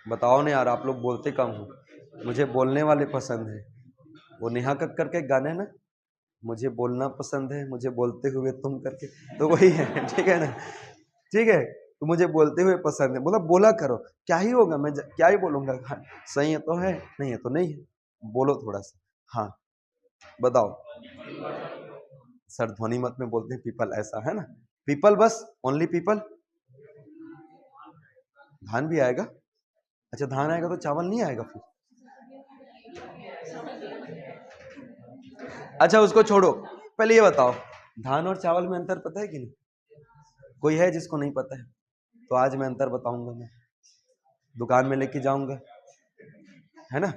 बताओ ना यार, आप लोग बोलते कम हो, मुझे बोलने वाले पसंद है। वो नेहा कक्कर के गाने ना, मुझे बोलना पसंद है, मुझे बोलते हुए तुम करके, तो वही है। ठीक है ना? ठीक है, तो मुझे बोलते हुए पसंद है, बोला बोला करो, क्या ही होगा, मैं क्या ही बोलूंगा। हाँ, सही है तो है, नहीं है तो नहीं है, बोलो थोड़ा सा। हाँ बताओ। सर ध्वनि मत में बोलते हैं पीपल, ऐसा है ना? पीपल बस, ओनली पीपल। धान भी आएगा? अच्छा धान आएगा तो चावल नहीं आएगा फिर? अच्छा उसको छोड़ो, पहले ये बताओ धान और चावल में अंतर पता है कि नहीं? कोई है जिसको नहीं पता है? तो आज मैं अंतर बताऊंगा, मैं दुकान में लेके जाऊंगा, है ना?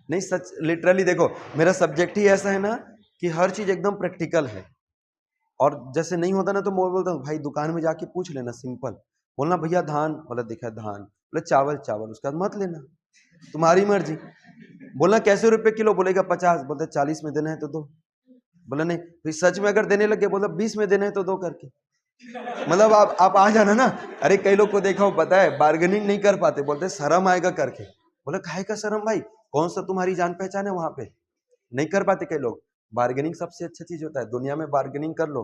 नहीं सच, लिटरली देखो मेरा सब्जेक्ट ही ऐसा है ना कि हर चीज एकदम प्रैक्टिकल है। और जैसे नहीं होता ना तो मैं बोलता हूँ भाई दुकान में जाके पूछ लेना, सिंपल बोलना भैया धान, बोला दिखा धान, बोले चावल चावल, उसके बाद मत लेना, तुम्हारी मर्जी। बोलना कैसे रुपए किलो, बोलेगा 50, बोलते 40 में देना है तो दो, बोला नहीं फिर सच में अगर देने लगे बोला 20 में देना है तो दो करके। मतलब आप आ जाना ना। अरे कई लोग को देखा हूं पता है, बार्गेनिंग नहीं कर पाते, बोलते शर्म आएगा करके। बोले काहे का शर्म भाई, कौन सा तुम्हारी जान पहचान है वहां पे? नहीं कर पाते कई लोग। बार्गेनिंग सबसे अच्छा चीज होता है दुनिया में, बार्गेनिंग कर लो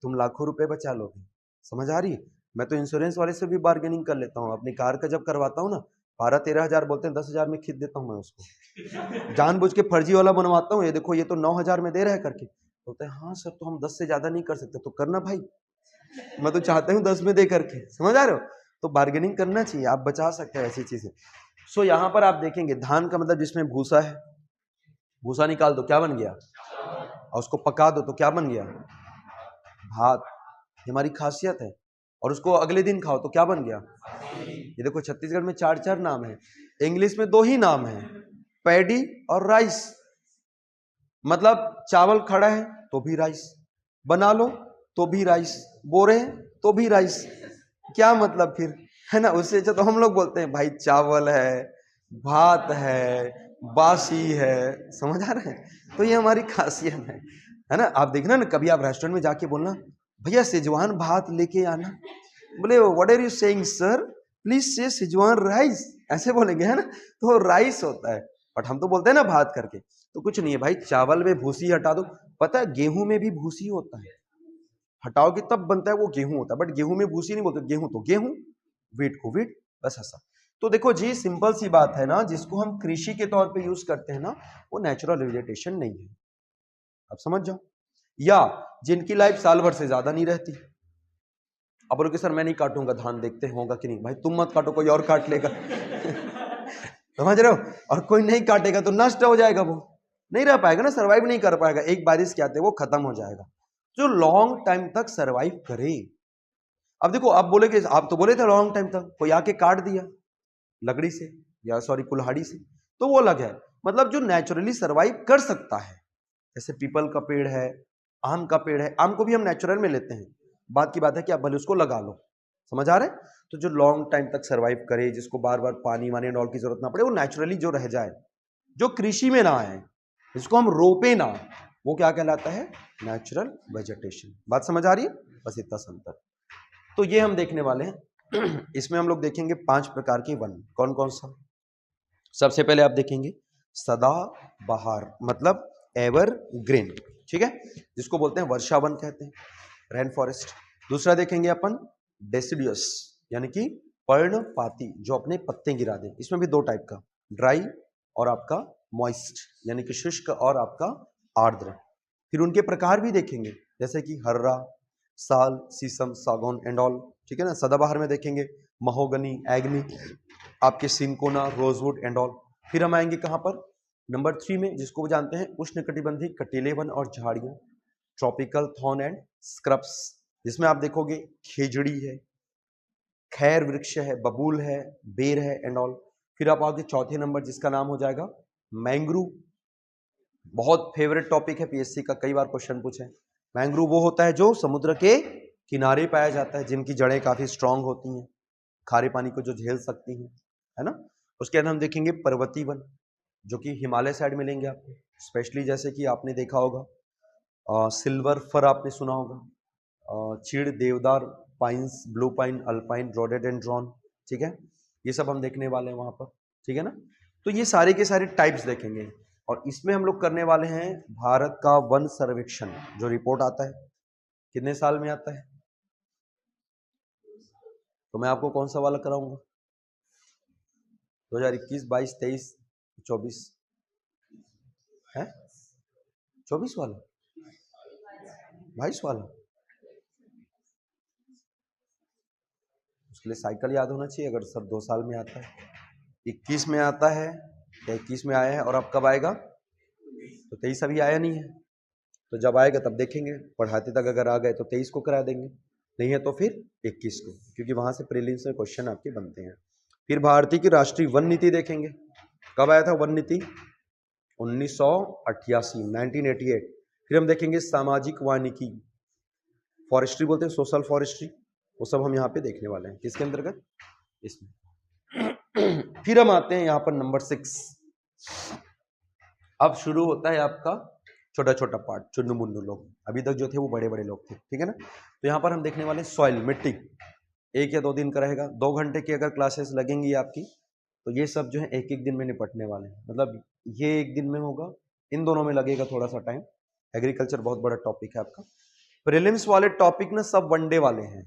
तुम लाखों रुपए बचा लोगे। समझ आ रही है? मैं तो इंश्योरेंस वाले से भी बार्गेनिंग कर लेता हूँ, अपनी कार का जब करवाता हूँ ना, 12-13 हजार बोलते हैं, 10 हजार में खरीद देता हूँ मैं उसको, जानबूझ के फर्जी वाला बनवाता हूँ, ये देखो ये तो 9 हजार में दे रहा है करके। बोलते हैं हाँ सर तो हम 10 से ज्यादा नहीं कर सकते, तो करना भाई, मैं तो चाहता हूँ 10 में दे करके। समझ आ रहे हो? तो बार्गेनिंग करना चाहिए, आप बचा सकते हैं ऐसी चीजें। सो यहाँ पर आप देखेंगे धान का मतलब जिसमें भूसा है, भूसा निकाल दो क्या बन गया, और उसको पका दो तो क्या बन गया, भात। ये हमारी खासियत है। और उसको अगले दिन खाओ तो क्या बन गया। ये देखो छत्तीसगढ़ में 4 नाम है, इंग्लिश में 2 ही नाम है, पैडी और राइस। मतलब चावल खड़ा है तो भी राइस, बना लो तो भी राइस, बो रहे हैं तो भी राइस। क्या मतलब फिर, है ना? उससे अच्छा तो हम लोग बोलते हैं भाई चावल है, भात है, बासी है। समझ आ रहा है? तो ये हमारी खासियत है ना? आप देखना ना, कभी आप रेस्टोरेंट में जाके बोलना भैया सेजवान भात लेके आना, बोले what are you saying sir, please say Schezwan rice, ऐसे बोलेंगे, है ना? तो राइस होता है, बट हम तो बोलते हैं ना भात करके। तो कुछ नहीं है भाई, चावल में भूसी हटा दो। पता है गेहूं में भी भूसी होता हटाओगे तब बनता है वो गेहूं होता है, बट गेहूं में भूसी नहीं बोलते, गेहूं तो गेहूं, वीट को वीट, बस ऐसा। तो देखो जी सिंपल सी बात है ना, जिसको हम कृषि के तौर पे यूज करते हैं ना, वो नेचुरल वेजिटेशन नहीं है, आप समझ जाओ। या जिनकी लाइफ साल भर से ज्यादा नहीं रहती, अब बोलोगे सर मैं नहीं काटूंगा धान, देखते होगा कि नहीं, भाई तुम मत काटो, कोई और काट लेगा समझ रहे हो, और कोई नहीं काटेगा तो नष्ट हो जाएगा, वो नहीं रह पाएगा ना, सरवाइव नहीं कर पाएगा, एक बारिश के आते वो खत्म हो जाएगा। जो लॉन्ग टाइम तक सरवाइव करे, अब देखो आप बोले कि आप तो बोले थे लॉन्ग टाइम तक, कोई आके काट दिया लकड़ी से या सॉरी कुल्हाड़ी से, तो वो अलग है। मतलब जो नेचुरली सरवाइव कर सकता है, जैसे पीपल का पेड़ है, आम का पेड़ है, आम को भी हम नेचुरल में लेते हैं, बात की बात है कि आप भले उसको लगा लो, समझ आ रहा है। तो जो लॉन्ग टाइम तक सरवाइव करे, जिसको बार बार पानी वानी डॉल की जरूरत ना पड़े, वो नेचुरली जो रह जाए, जो कृषि में ना आए, जिसको हम रोपे ना, वो क्या कहलाता है, नेचुरल वेजिटेशन। बात समझ आ रही है, बस इतना संतर। तो ये हम देखने वाले हैं इसमें हम लोग देखेंगे 5 प्रकार के वन, कौन कौन सा। सबसे पहले आप देखेंगे सदा बहार, मतलब एवर ग्रीन, ठीक है, जिसको बोलते हैं वर्षा वन कहते हैं, रेन फॉरेस्ट। दूसरा देखेंगे अपन डेसिडियस, यानी कि पर्णपाती, जो अपने पत्ते गिरा दे। इसमें भी 2 टाइप का, ड्राई और आपका मॉइस्ट, यानी कि शुष्क और आपका आर्द्र। फिर उनके प्रकार भी देखेंगे, जैसे कि हर्रा, साल, सीसम, सागौन एंड ऑल, ठीक है ना। सदाबहार में देखेंगे महोगनी, एग्नी, आपके सिंकोना, रोजवुड एंड ऑल। फिर हम आएंगे कहां पर, नंबर 3 में, जिसको वो जानते हैं उष्णकटिबंधीय कटीले वन और झाड़ियां, ट्रॉपिकल थॉर्न एंड स्क्रब्स, जिसमें आप देखोगे खेजड़ी है, खैर वृक्ष है, बबूल है, बेर है एंड ऑल। फिर आप आगे चौथे नंबर, जिसका नाम हो जाएगा मैंग्रूव। बहुत फेवरेट टॉपिक है, पीएससी का कई बार क्वेश्चन पूछे। मैंग्रूव वो होता है जो समुद्र के किनारे पाया जाता है, जिनकी जड़ें काफी स्ट्रांग होती हैं, खारे पानी को जो झेल सकती हैं, है ना। उसके बाद हम देखेंगे पर्वतीय वन, जो कि हिमालय साइड मिलेंगे आपको, स्पेशली जैसे कि आपने देखा होगा सिल्वर फर, आपने सुना होगा, चीड़, देवदार, पाइन्स, ब्लू पाइन, अल्पाइन, रोडेडेंड्रॉन, ठीक है, ये सब हम देखने वाले हैं वहां पर, ठीक है ना। तो ये सारे के सारे टाइप्स देखेंगे, और इसमें हम लोग करने वाले हैं भारत का वन सर्वेक्षण, जो रिपोर्ट आता है, कितने साल में आता है, तो मैं आपको कौन सा वाला कराऊंगा, 2021, 22, 23, 24 है, 24 वाला, 22 वाला, उसके लिए साइकिल याद होना चाहिए, अगर सर 2 साल में आता है, 21 में आता है या 21 में आया है, और अब कब आएगा, तो 23 अभी आया नहीं है, तो जब आएगा तब देखेंगे, पढ़ाते तक अगर आ गए तो 23 को करा देंगे, नहीं है तो फिर 21 को, क्योंकि वहां से प्रीलिम्स में क्वेश्चन आपके बनते हैं। फिर भारतीय की राष्ट्रीय वन नीति देखेंगे, कब आया था वन नीति, 1988, 1988। फिर हम देखेंगे सामाजिक वानिकी, फॉरेस्ट्री बोलते हैं, सोशल फॉरेस्ट्री, वो सब हम यहाँ पे देखने वाले हैं, किसके अंतर्गत, इसमें। फिर हम आते हैं यहाँ पर नंबर 6, अब शुरू होता है आपका छोटा छोटा पार्ट, चुन्नू मुन्नू लोग, अभी तक जो थे वो बड़े बड़े लोग थे, ठीक है ना। तो यहाँ पर हम देखने वाले सॉइल, मिट्टी, 1 या 2 दिन का रहेगा, 2 घंटे की अगर क्लासेस लगेंगी आपकी, तो ये सब जो है एक एक दिन में निपटने वाले हैं, मतलब ये 1 दिन में होगा, इन दोनों में लगेगा थोड़ा सा टाइम। एग्रीकल्चर बहुत बड़ा टॉपिक है आपका। प्रीलिम्स वाले टॉपिक ना सब वनडे वाले हैं,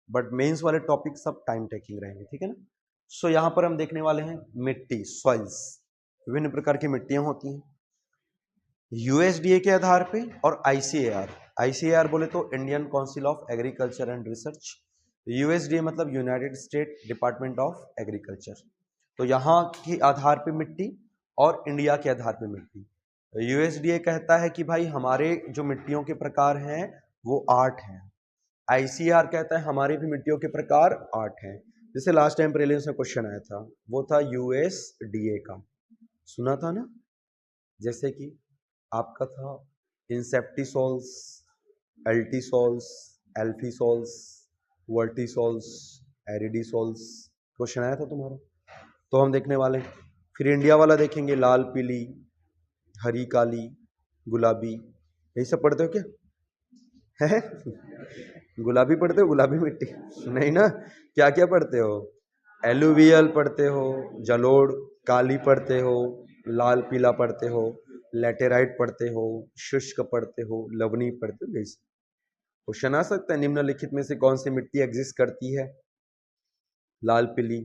बट मेंस वाले टॉपिक सब टाइम टेकिंग रहेंगे, ठीक है ना। सो यहाँ पर हम देखने वाले हैं मिट्टी, सॉइल्स, विभिन्न प्रकार की मिट्टियां होती हैं, यूएसडीए के आधार पे, और आईसीएआर, आईसीएआर बोले तो Indian council of agriculture and research, USDA मतलब united state department of agriculture. तो यहाँ के आधार पे मिट्टी और इंडिया के आधार पे मिट्टी। यूएसडीए कहता है कि भाई हमारे जो मिट्टियों के प्रकार हैं वो 8 हैं, आईसीआर कहता है हमारे भी मिट्टियों के प्रकार 8 हैं। जैसे लास्ट टाइम प्रीलिम्स में क्वेश्चन आया था, वो था यूएसडीए का, सुना था ना, जैसे कि आपका था इंसेप्टिसोल्स, एल्टीसोल्स, एल्फीसोल्स, वर्टिसोल्स, एरिडीसोल्स, क्वेश्चन आया था तुम्हारा, तो हम देखने वाले। फिर इंडिया वाला देखेंगे, लाल, पीली, हरी, काली, गुलाबी, यही सब पढ़ते हो क्या है गुलाबी पढ़ते हो, गुलाबी मिट्टी नहीं ना, क्या क्या पढ़ते हो, एलुवियल पढ़ते हो, जलोढ़, काली पढ़ते हो, लाल पीला पढ़ते हो, लेटेराइट पढ़ते हो, शुष्क पढ़ते हो, लवणी पढ़ते हो, यही सब। क्वेश्चन आ सकता है, निम्नलिखित में से कौन सी मिट्टी एग्जिस्ट करती है? लाल, पीली,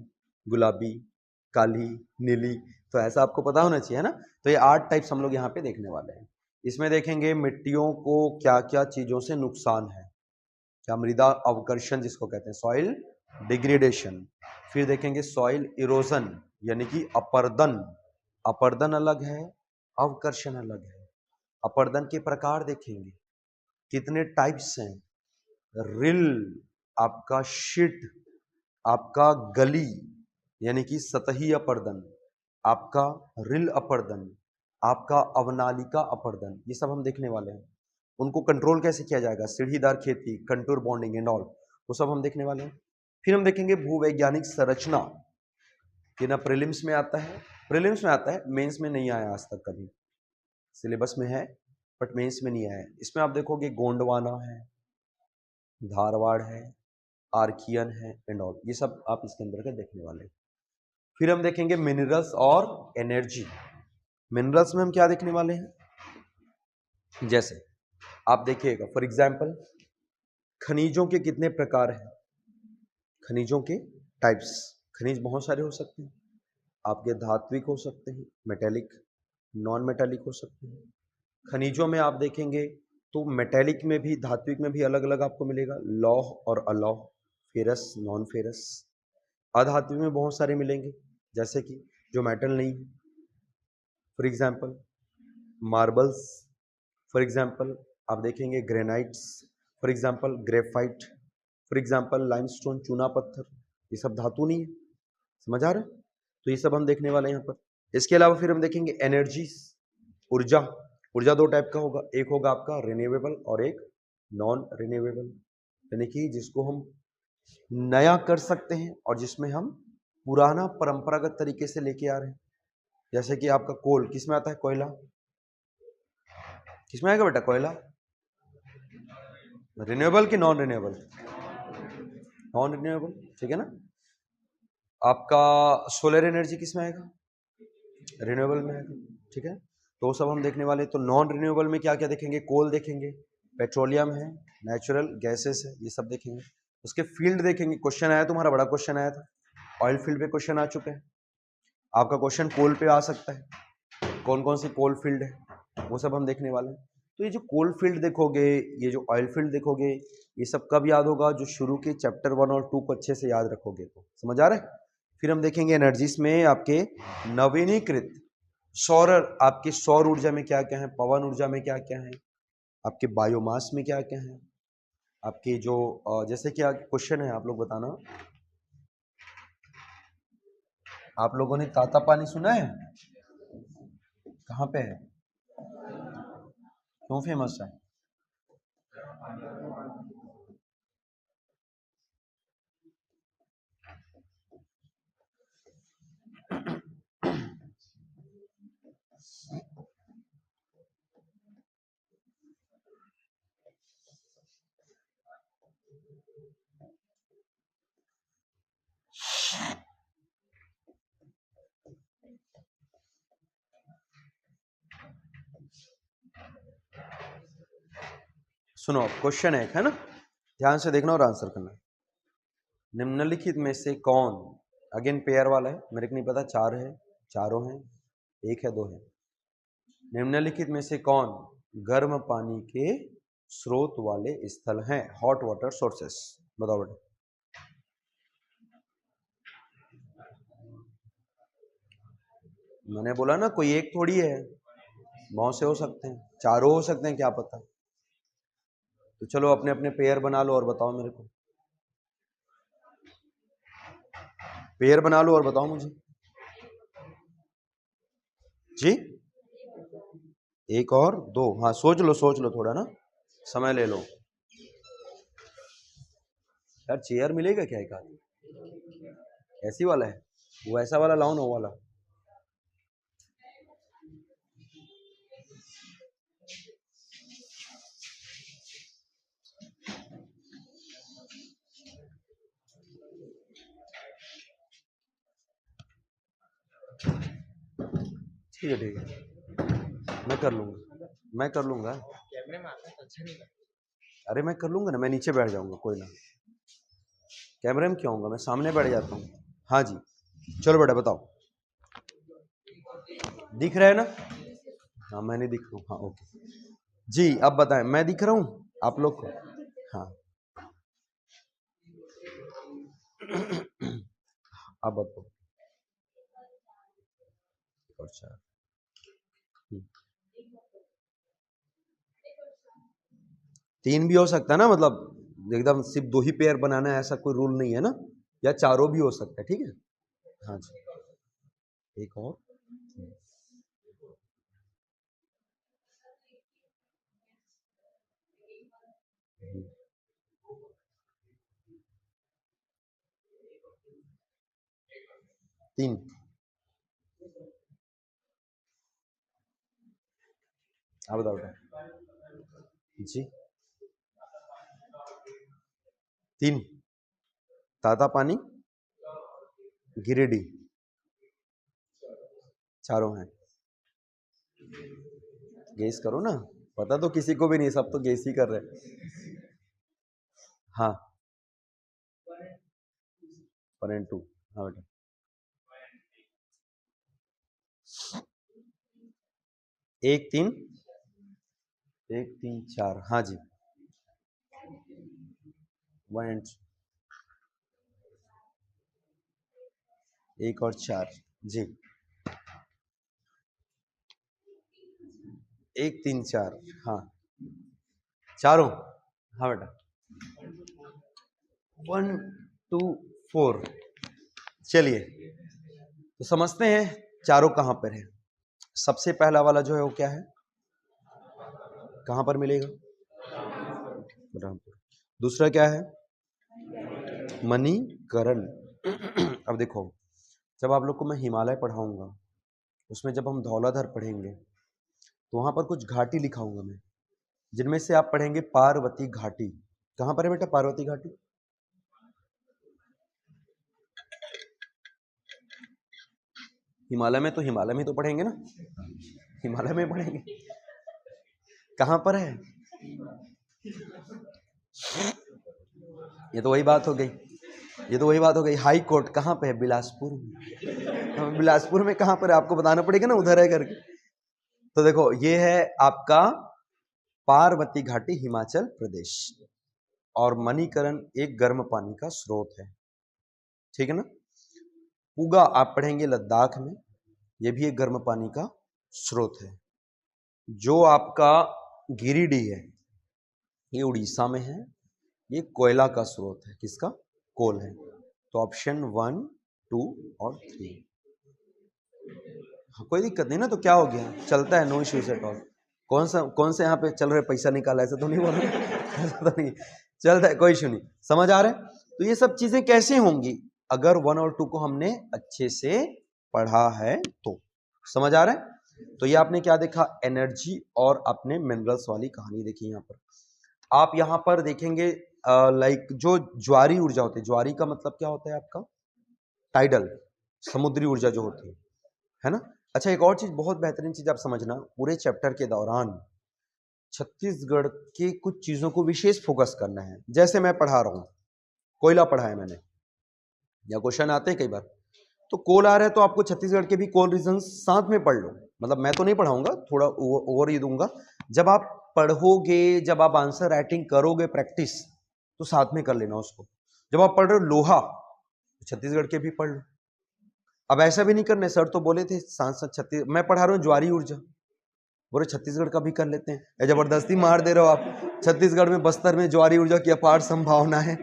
गुलाबी, काली, नीली। तो ऐसा आपको पता होना चाहिए, है ना। तो ये 8 टाइप्स हम लोग यहाँ पे देखने वाले हैं। इसमें देखेंगे मिट्टियों को क्या क्या चीजों से नुकसान है। क्या? मृदा अवकर्षण जिसको कहते हैं, सॉइल डिग्रेडेशन। फिर देखेंगे सॉइल इरोजन यानी कि अपर्दन। अपर्दन अलग है, अवकर्षण अलग है। अपर्दन के प्रकार देखेंगे, कितने टाइप्स हैं। रिल, आपका शीट, आपका गली यानी कि सतही अपर्दन, आपका रिल अपर्दन, आपका अवनालिका अपर्दन, ये सब हम देखने वाले हैं। उनको कंट्रोल कैसे किया जाएगा, सीढ़ीदार खेती, कंटूर बॉन्डिंग एंड ऑल, वो सब हम देखने वाले हैं। फिर हम देखेंगे भूवैज्ञानिक संरचना, कि ना प्रीलिम्स में आता है, प्रीलिम्स में आता है, मेंस में नहीं आया आज तक कभी। सिलेबस में है बट मेंस में नहीं आया है। इसमें आप देखोगे गोंडवाना है, धारवाड़ है, आर्कियन है एंड ऑल, ये सब आप इसके अंदर के देखने वाले हैं। फिर हम देखेंगे मिनरल्स और एनर्जी। मिनरल्स में हम क्या देखने वाले हैं, जैसे आप देखिएगा फॉर एग्जांपल खनिजों के कितने प्रकार हैं, खनिजों के टाइप्स। खनिज बहुत सारे हो सकते हैं, आपके धात्विक हो सकते हैं, मेटेलिक, नॉन मेटेलिक हो सकते हैं। खनिजों में आप देखेंगे तो मेटेलिक में भी, धात्विक में भी अलग अलग आपको मिलेगा, लौह और अलौह, फेरस, नॉन फेरस। अधात्विक में बहुत सारे मिलेंगे, जैसे कि जो मेटल नहीं, for example marbles, for example आप देखेंगे granites, for example graphite, for example limestone, चूना पत्थर, ये सब धातु नहीं है। समझ आ रहा है? तो ये सब हम देखने वाले हैं यहाँ पर। इसके अलावा फिर हम देखेंगे एनर्जी, ऊर्जा। ऊर्जा 2 टाइप का होगा, एक होगा आपका रिन्यूएबल और एक नॉन रिन्यूएबल, यानी कि जिसको हम नया कर सकते हैं और जिसमें हम पुराना परंपरागत तरीके से लेके आ रहे हैं। जैसे कि आपका कोल किस में आता है, कोयला किस में आएगा बेटा, कोयला रिन्यूएबल कि नॉन रिन्यूएबल? नॉन रिन्यूएबल, ठीक है ना। आपका सोलर एनर्जी किस में आएगा, रिन्यूएबल में आएगा, ठीक है। तो सब हम देखने वाले। तो नॉन रिन्यूएबल में क्या क्या देखेंगे, कोल देखेंगे, पेट्रोलियम है, नेचुरल गैसेस है, ये सब देखेंगे। उसके फील्ड देखेंगे, क्वेश्चन आया तुम्हारा, बड़ा क्वेश्चन आया था, ऑयल फील्ड पे क्वेश्चन आ चुका है, आपका क्वेश्चन कोल पे आ सकता है, कौन कौन सी कोल फील्ड है, वो सब हम देखने वाले हैं। तो ये जो कोल फील्ड देखोगे, ये जो ऑयल फील्ड देखोगे, ये सब कब याद होगा, जो शुरू के चैप्टर 1 और 2 को अच्छे से याद रखोगे तो। समझ आ रहा है? फिर हम देखेंगे एनर्जीज में आपके नवीनीकृत सौर, आपकी सौर ऊर्जा में क्या क्या है, पवन ऊर्जा में क्या क्या है, आपके बायोमास में क्या क्या है, आपके जो जैसे कि क्वेश्चन है, आप लोग बताना, आप लोगों ने ताता पानी सुना है, कहाँ पे है, क्यों फेमस है? सुनो, क्वेश्चन है ना, ध्यान से देखना और आंसर करना। निम्नलिखित में से कौन, अगेन पेयर वाला है, मेरे को नहीं पता 4 है, चारों हैं, 1 है, 2 है। निम्नलिखित में से कौन गर्म पानी के स्रोत वाले स्थल हैं, हॉट वाटर सोर्सेस, बताओ बेटा। मैंने बोला ना, कोई एक थोड़ी है, बहुत से हो सकते हैं, चारों हो सकते हैं, क्या पता। तो चलो अपने अपने पेयर बना लो और बताओ मेरे को, पेयर बना लो और बताओ मुझे जी। 1 और 2, हाँ सोच लो थोड़ा ना, समय ले लो यार। चेयर मिलेगा क्या एक आदमी, ऐसी वाला है, वो ऐसा वाला लाओ ना, वो वाला। ठीक है ठीक है, मैं कर लूंगा, मैं कर लूंगा। कैमरे में आता है तो अच्छा नहीं लगता। अरे मैं कर लूंगा ना, मैं नीचे बैठ जाऊंगा, कोई ना। कैमरे में क्यों आऊंगा, मैं सामने बैठ जाता हूँ। हाँ जी, चलो बेटा बताओ, दिख रहा है ना? हाँ मैं नहीं दिख रहा हूँ, हाँ ओके जी। अब बताएं, मैं दिख रहा हूँ आप लोग को? हाँ अब बताओ। अच्छा, तीन भी हो सकता है ना, मतलब एकदम सिर्फ दो ही पेयर बनाना है ऐसा कोई रूल नहीं है ना, या चारों भी हो सकता है, ठीक है। हाँ जी, एक और। तीन, आप बताओ बेटा। जी, तीन, ताता पानी, गिरिडीह, चारों हैं। गेस करो ना, पता तो किसी को भी नहीं, सब तो गेस ही कर रहे हैं। हाँ, 1 and 2, हाँ बेटा। एक तीन, एक तीन चार, हाँ जी, 1 and 2, एक और चार जी, एक तीन चार, हाँ चारों, हाँ बेटा। 1 2 4, चलिए तो समझते हैं चारों कहां पर है। सबसे पहला वाला जो है वो क्या है, कहां पर मिलेगा? बलरामपुर। दूसरा क्या है? मणिकरण। अब देखो, जब आप लोग को मैं हिमालय पढ़ाऊंगा, उसमें जब हम धौलाधर पढ़ेंगे तो वहां पर कुछ घाटी लिखाऊंगा मैं, जिनमें से आप पढ़ेंगे पार्वती घाटी। कहां पर है बेटा पार्वती घाटी? हिमालय में, तो हिमालय में तो पढ़ेंगे ना, हिमालय में पढ़ेंगे। कहां पर है? ये तो वही बात हो गई, ये तो वही बात हो गई। हाई कोर्ट कहाँ पे है? बिलासपुर में। हाँ, बिलासपुर में कहाँ पर है आपको बताना पड़ेगा ना, उधर है करके। तो देखो ये है आपका पार्वती घाटी, हिमाचल प्रदेश। और मणिकरण एक गर्म पानी का स्रोत है, ठीक है ना। पूगा आप पढ़ेंगे लद्दाख में, ये भी एक गर्म पानी का स्रोत है। जो आपका गिरिडीह है, ये उड़ीसा में है, ये कोयला का स्रोत है। किसका? कोल है। तो ऑप्शन 1 2 और 3। हाँ, कोई दिक्कत नहीं ना, तो क्या हो गया, चलता है, नो इश्यूज एट ऑल। कौन सा यहाँ पे चल रहे पैसा निकाला, ऐसा तो नहीं बोल रहा ऐसा तो नहीं, चलता है, कोई इश्यू नहीं। समझ आ रहा है? तो ये सब चीजें कैसे होंगी, अगर 1 और 2 को हमने अच्छे से पढ़ा है तो। समझ आ रहा है? तो ये आपने क्या देखा, एनर्जी और अपने मिनरल्स वाली कहानी देखी। यहाँ पर आप यहाँ पर देखेंगे लाइक जो ज्वारी ऊर्जा होती है, ज्वारी का मतलब क्या होता है आपका? टाइडल, समुद्री ऊर्जा जो होती है ना। अच्छा, एक और चीज, बहुत बेहतरीन चीज आप समझना, पूरे चैप्टर के दौरान छत्तीसगढ़ की कुछ चीजों को विशेष फोकस करना है। जैसे मैं पढ़ा रहा हूँ, कोयला पढ़ा है मैंने, या क्वेश्चन आते हैं कई बार, तो कोल आ रहा है तो आपको छत्तीसगढ़ के भी कोल रीजन साथ में पढ़ लो। मतलब मैं तो नहीं पढ़ाऊंगा, थोड़ा ओवर ही दूंगा। जब आप पढ़ोगे, जब आप आंसर राइटिंग करोगे प्रैक्टिस, तो साथ में कर लेना उसको। जब आप पढ़ रहे हो लोहा, तो छत्तीसगढ़ के भी पढ़ लो। अब ऐसा भी नहीं करना, सर तो बोले थे सांसद छत्तीस, मैं पढ़ा रहा हूँ ज्वारी ऊर्जा, बोले छत्तीसगढ़ का भी कर लेते हैं, या जबरदस्ती मार दे रहे हो आप। छत्तीसगढ़ में, बस्तर में ज्वारी ऊर्जा की अपार संभावना है।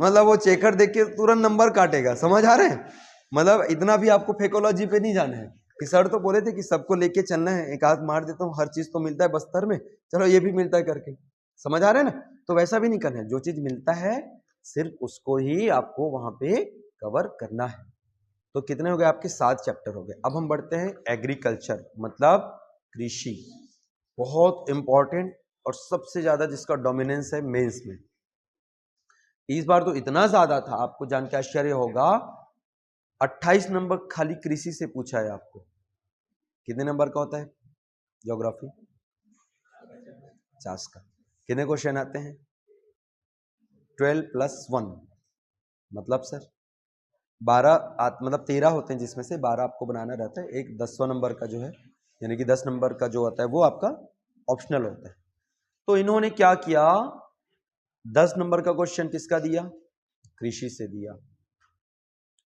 मतलब वो चेकर देख के तुरंत नंबर काटेगा। समझ आ रहे हैं? मतलब इतना भी आपको फेकोलॉजी पे नहीं जाना है कि सर तो बोले थे कि सबको लेके चलना है, एक आध मार देता हूँ, हर चीज तो मिलता है बस्तर में, चलो ये भी मिलता है करके। समझ आ रहे हैं ना? तो वैसा भी नहीं करना है, जो चीज मिलता है सिर्फ उसको ही आपको वहां पे कवर करना है। तो कितने हो गए आपके? 7 चैप्टर हो गए। अब हम बढ़ते हैं एग्रीकल्चर, मतलब कृषि। बहुत इंपॉर्टेंट और सबसे ज्यादा जिसका डोमिनेंस है मेंस में। इस बार तो इतना ज्यादा था, आपको जान के आश्चर्य होगा, 28 नंबर खाली कृषि से पूछा है आपको। कितने नंबर का होता है ज्योग्राफी? 50 का। कितने क्वेश्चन आते हैं? 12 + 1 मतलब सर 12 मतलब 13 होते हैं, जिसमें से 12 आपको बनाना रहता है। एक 10वां नंबर का जो है, यानी कि 10 नंबर का जो होता है वो आपका ऑप्शनल होता है। तो इन्होंने क्या किया, 10 नंबर का क्वेश्चन किसका दिया, कृषि से दिया।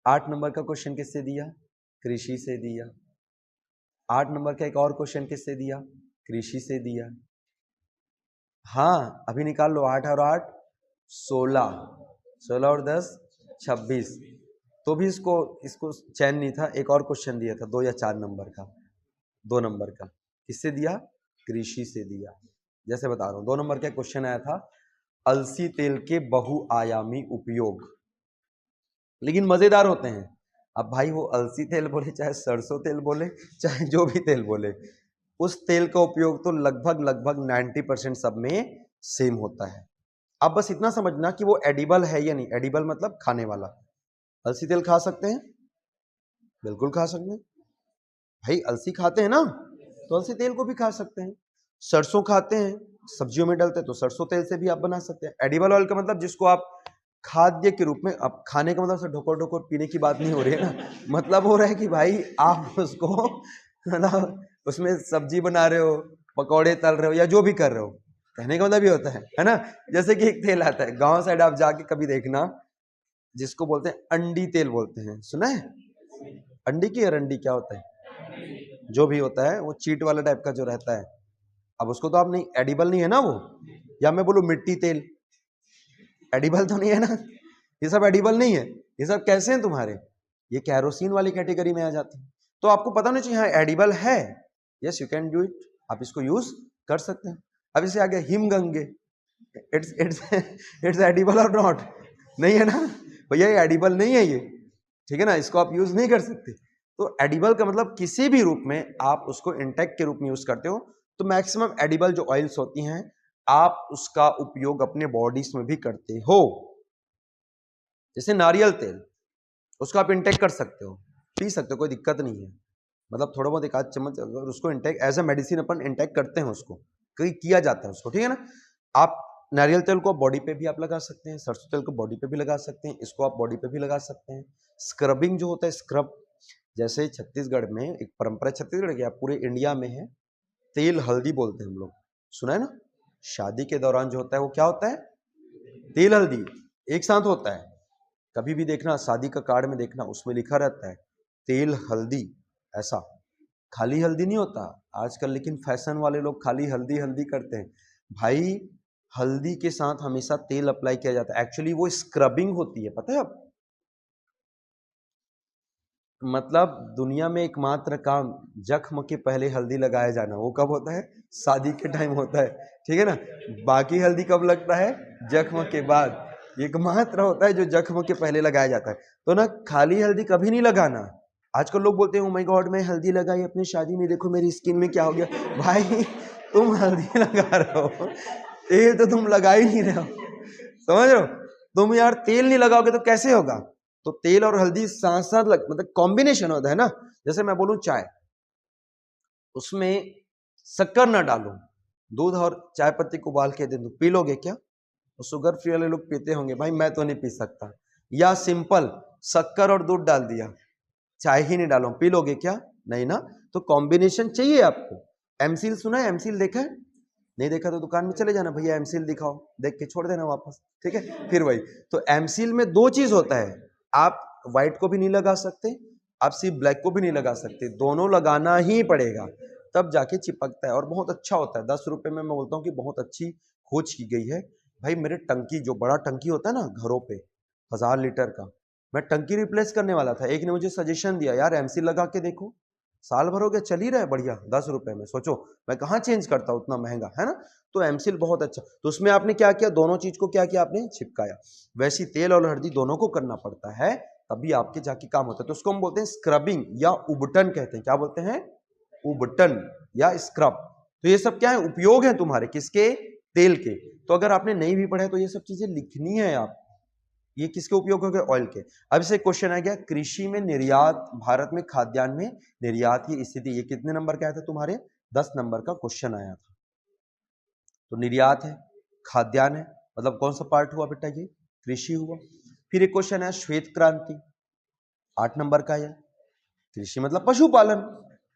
8 नंबर का क्वेश्चन किससे दिया, कृषि से दिया। 8 नंबर का एक और क्वेश्चन किससे दिया, कृषि से दिया। हाँ अभी निकाल लो, 8 और 8 16, 16 और 10 26। तो भी इसको चैन नहीं था, एक और क्वेश्चन दिया था 2 या 4 नंबर का, 2 नंबर का किससे दिया, कृषि से दिया। जैसे बता रहा हूं, 2 नंबर का क्वेश्चन आया था अलसी तेल के बहुआयामी उपयोग। लेकिन मजेदार होते हैं। अब भाई वो अलसी तेल बोले, चाहे सरसों तेल बोले, चाहे जो भी तेल बोले, उस तेल का उपयोग तो लगभग 90% सब में सेम होता है। अब बस इतना समझना कि वो एडिबल है या नहीं। एडिबल मतलब खाने वाला। अलसी तेल खा सकते हैं, बिल्कुल खा सकते हैं भाई। अलसी खाते हैं ना, तो अलसी तेल को भी खा सकते हैं। सरसों खाते हैं, सब्जियों में डालते हैं, तो सरसों तेल से भी आप बना सकते हैं। एडिबल ऑयल का मतलब जिसको आप खाद्य के रूप में, अब खाने का मतलब से ढोकर ढोकर पीने की बात नहीं हो रही है ना। मतलब हो रहा है कि भाई आप उसको मतलब उसमें सब्जी बना रहे हो, पकौड़े तल रहे हो, या जो भी कर रहे हो, कहने का मतलब ये होता है ना। जैसे कि एक तेल आता है गांव साइड, आप जाके कभी देखना, जिसको बोलते हैं अंडी तेल बोलते हैं, सुना है? अंडी की अरंडी क्या होता है, जो भी होता है वो चीट वाला टाइप का जो रहता है। अब उसको तो आप नहीं, एडिबल नहीं है ना वो। या मैं बोलूं मिट्टी तेल, एडिबल तो नहीं है ना। ये सब एडिबल नहीं है। ये सब कैसे हैं तुम्हारे, ये कैरोसिन वाली कैटेगरी में आ जाते हैं। तो आपको पता नहीं चाहिए हाँ एडिबल है, yes you can do it, आप इसको यूज कर सकते हैं। अब इसे आ गया Himgange, it's it's it's edible और नॉट, नहीं है ना भैया, ये एडिबल नहीं है ये, ठीक है ना, इसको आप यूज नहीं कर सकते। तो एडिबल का मतलब किसी भी रूप में आप उसको इंटेक के रूप में यूज करते हो। तो मैक्सिमम एडिबल जो ऑयल्स होती हैं, आप उसका उपयोग अपने बॉडीज में भी करते हो। जैसे नारियल तेल, उसको आप इंटेक कर सकते हो, पी सकते हो, कोई दिक्कत नहीं है। मतलब थोड़ा बहुत 1 आध चम्मच अगर उसको इंटेक एज अ मेडिसिन अपन इंटेक करते हैं, उसको कहीं किया जाता है उसको, ठीक है ना। आप नारियल तेल को बॉडी पे भी आप लगा सकते हैं, सरसों तेल को बॉडी पे भी लगा सकते हैं, इसको आप बॉडी पे भी लगा सकते हैं। स्क्रबिंग जो होता है, स्क्रब, जैसे छत्तीसगढ़ में एक परंपरा, छत्तीसगढ़ क्या पूरे इंडिया में है, तेल हल्दी बोलते हैं हम लोग, सुना है ना। शादी के दौरान जो होता है वो क्या होता है, तेल हल्दी एक साथ होता है। कभी भी देखना शादी का कार्ड में देखना, उसमें लिखा रहता है तेल हल्दी, ऐसा खाली हल्दी नहीं होता आजकल। लेकिन फैशन वाले लोग खाली हल्दी हल्दी करते हैं भाई। हल्दी के साथ हमेशा तेल अप्लाई किया जाता है, एक्चुअली वो स्क्रबिंग होती है, पता है आप। मतलब दुनिया में एकमात्र काम जख्म के पहले हल्दी लगाया जाना, वो कब होता है, शादी के टाइम होता है, ठीक है ना। बाकी हल्दी कब लगता है, जख्म के बाद। एकमात्र होता है जो जख्म के पहले लगाया जाता है। तो ना खाली हल्दी कभी नहीं लगाना। आजकल लोग बोलते हैं ओ माय गॉड मैं हल्दी लगाई अपनी शादी में, देखो मेरी स्किन में क्या हो गया। भाई तुम हल्दी लगा रहे हो, तेल तो तुम लगा ही नहीं रहे हो, समझ रहे हो। तुम यार तेल नहीं लगाओगे तो कैसे होगा। तो तेल और हल्दी साथ साथ मतलब कॉम्बिनेशन होता है ना। जैसे मैं बोलूं चाय, उसमें शक्कर ना डालो, दूध और चाय पत्ती को उबाल के दे दो, पी लोगे क्या। तो शुगर फ्री वाले लोग पीते होंगे, भाई मैं तो नहीं पी सकता। या सिंपल शक्कर और दूध डाल दिया, चाय ही नहीं डालो, पी लोगे क्या, नहीं ना। तो कॉम्बिनेशन चाहिए आपको। एमसील सुना है, एमसील देखा है, नहीं देखा तो दुकान में चले जाना, भैया एमसील दिखाओ, देख के छोड़ देना वापस, ठीक है। फिर वही, तो एमसील में 2 चीज होता है, आप व्हाइट को भी नहीं लगा सकते, आप सिर्फ ब्लैक को भी नहीं लगा सकते, दोनों लगाना ही पड़ेगा, तब जाके चिपकता है और बहुत अच्छा होता है। 10 रुपए में मैं बोलता हूँ कि बहुत अच्छी खोज की गई है। भाई मेरे टंकी, जो बड़ा टंकी होता है ना घरों पे 1000 लीटर का, मैं टंकी रिप्लेस करने वाला था, एक ने मुझे सजेशन दिया यार एमसील लगा के देखो, साल भर हो गया चल ही रहा है बढ़िया 10 रुपए में, सोचो मैं कहाँ चेंज करता उतना महंगा, है ना। तो एमसील बहुत अच्छा। तो उसमें आपने क्या किया, दोनों चीज को क्या किया आपने, चिपकाया। वैसी तेल और हल्दी दोनों को करना पड़ता है, तभी आपके जाके काम होता है। तो उसको हम बोलते हैं स्क्रबिंग या उबटन कहते हैं, क्या बोलते हैं, उबटन या स्क्रब। तो ये सब क्या है, उपयोग है तुम्हारे किसके, तेल के। तो अगर आपने नहीं भी पढ़ा है तो ये सब चीजें लिखनी है आप। ये किसके उपयोग हो गए, ऑयल के। अब से क्वेश्चन आ गया कृषि में निर्यात, भारत में खाद्यान्न में निर्यात की स्थिति, ये कितने नंबर का आया था तुम्हारे, 10 नंबर का क्वेश्चन आया था। तो निर्यात है, खाद्यान्न है, मतलब कौन सा पार्ट हुआ बेटा, ये कृषि हुआ। फिर एक क्वेश्चन है श्वेत क्रांति, 8 नंबर का है। कृषि मतलब पशुपालन,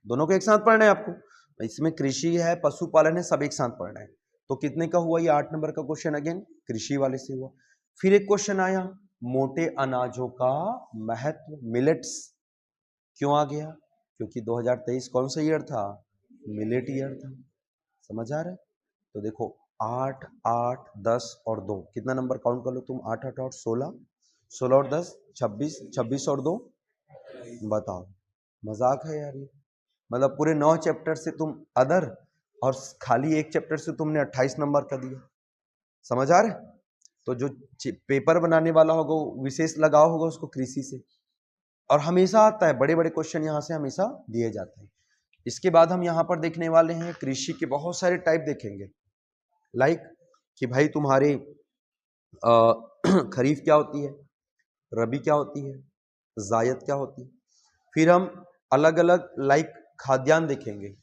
दोनों को एक साथ पढ़ना है आपको। इसमें कृषि है, पशुपालन है, सब एक साथ पढ़ना है। तो कितने का हुआ ये 8 नंबर का क्वेश्चन, अगेन कृषि वाले से हुआ। फिर एक क्वेश्चन आया मोटे अनाजों का महत्व, मिलेट्स क्यों आ गया, क्योंकि 2023 कौन सा ईयर था, मिलेट ईयर था। समझ आ रहा है? तो देखो 8 8 10 और 2, कितना नंबर काउंट कर लो तुम, 8 8 और 16, 16 और 10 26, 26 और 2, बताओ मजाक है यार ये। मतलब पूरे 9 चैप्टर से तुम अदर, और खाली एक चैप्टर से तुमने 28 नंबर का दिया। समझ आ रहा है? तो जो पेपर बनाने वाला होगा विशेष लगाओ होगा उसको कृषि से, और हमेशा आता है, बड़े बड़े क्वेश्चन यहाँ से हमेशा दिए जाते हैं। इसके बाद हम यहाँ पर देखने वाले हैं कृषि के बहुत सारे टाइप देखेंगे, लाइक कि भाई तुम्हारे खरीफ क्या होती है, रबी क्या होती है, जायद क्या होती है। फिर हम अलग अलग लाइक खाद्यान्न देखेंगे,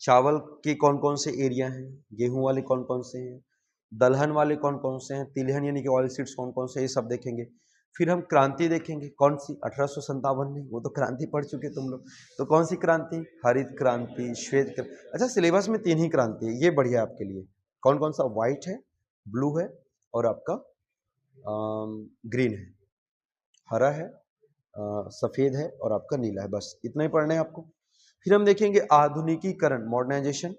चावल के कौन कौन से एरिया हैं, गेहूं वाले कौन कौन से हैं, दलहन वाले कौन कौन से हैं, तिलहन यानी कि ऑयल सीड्स कौन कौन से, ये सब देखेंगे। फिर हम क्रांति देखेंगे, कौन सी, 1857 नहीं, वो तो क्रांति पढ़ चुके तुम लोग। तो कौन सी क्रांति, हरित क्रांति, श्वेत क्रांति। अच्छा सिलेबस में 3 ही क्रांति है, ये बढ़िया आपके लिए। कौन कौन सा, व्हाइट है, ब्लू है, और आपका ग्रीन है, हरा है, सफेद है, और आपका नीला है। बस इतना ही पढ़ना है आपको। फिर हम देखेंगे आधुनिकीकरण, मॉडर्नाइजेशन,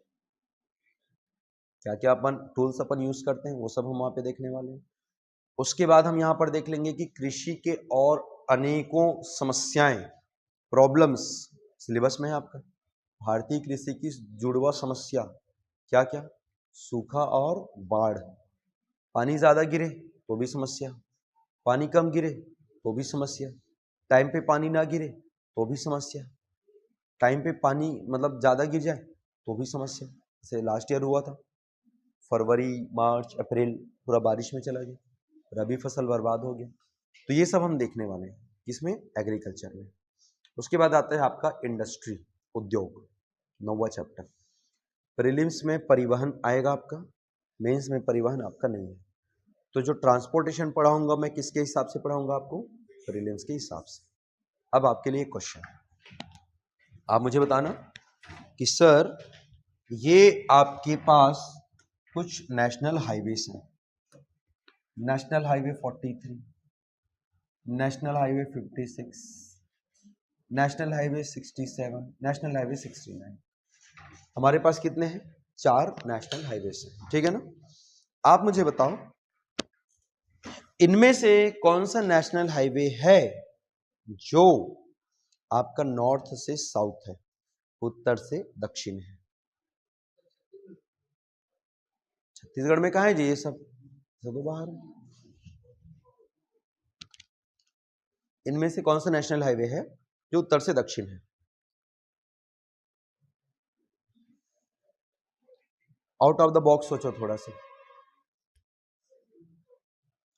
क्या क्या अपन टूल्स अपन यूज करते हैं वो सब हम वहां पे देखने वाले हैं। उसके बाद हम यहाँ पर देख लेंगे कि कृषि के और अनेकों समस्याएं, प्रॉब्लम्स, सिलेबस में है आपका। भारतीय कृषि की जुड़वा समस्या क्या क्या, सूखा और बाढ़, पानी ज्यादा गिरे तो भी समस्या, पानी कम गिरे तो भी समस्या, टाइम पे पानी ना गिरे तो भी समस्या, टाइम पे पानी मतलब ज्यादा गिर जाए तो भी समस्या। जैसे लास्ट ईयर हुआ था, फरवरी मार्च अप्रैल पूरा बारिश में चला गया, रबी फसल बर्बाद हो गया। तो ये सब हम देखने वाले हैं किसमें, एग्रीकल्चर में। उसके बाद आता है आपका इंडस्ट्री, उद्योग, 9वां चैप्टर। प्रीलिम्स में परिवहन आएगा आपका, मेंस में परिवहन आपका नहीं है। तो जो ट्रांसपोर्टेशन पढ़ाऊंगा मैं किसके हिसाब से पढ़ाऊंगा आपको, प्रीलिम्स के हिसाब से। अब आपके लिए क्वेश्चन है, आप मुझे बताना कि सर ये आपके पास कुछ नेशनल हाईवेज हैं, national highway 43, national highway 56, national highway 67, national highway 69। हमारे पास कितने हैं, 4 नेशनल हाईवेज हैं, ठीक है ना। आप मुझे बताओ इनमें से कौन सा नेशनल हाईवे है जो आपका नॉर्थ से साउथ है, उत्तर से दक्षिण है। छत्तीसगढ़ में कहाँ है जी ये सब तो बाहर है। इनमें से कौन सा नेशनल हाईवे है जो उत्तर से दक्षिण है, आउट ऑफ द बॉक्स सोचो, थोड़ा सा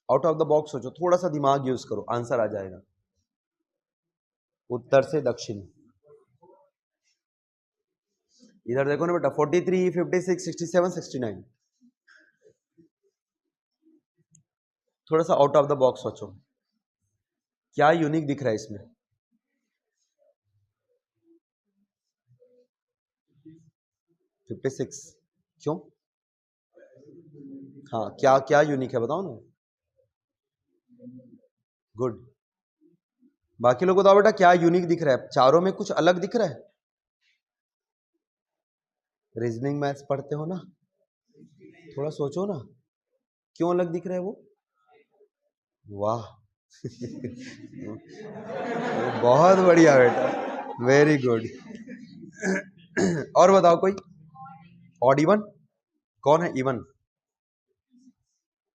आउट ऑफ द बॉक्स सोचो, थोड़ा सा दिमाग यूज करो, आंसर आ जाएगा। उत्तर से दक्षिण, इधर देखो ना बेटा, 43, 56, 67, 69। थोड़ा सा आउट ऑफ द बॉक्स सोचो, क्या यूनिक दिख रहा है इसमें। 56 क्यों, हाँ क्या क्या यूनिक है बताओ ना। गुड, बाकी लोगों को बताओ बेटा क्या यूनिक दिख रहा है, चारों में कुछ अलग दिख रहा है। रीजनिंग मैथ्स पढ़ते हो ना, थोड़ा सोचो ना, क्यों अलग दिख रहा है वो। वाह बहुत बढ़िया बेटा, वेरी गुड। और बताओ कोई, ऑड इवन, कौन है इवन,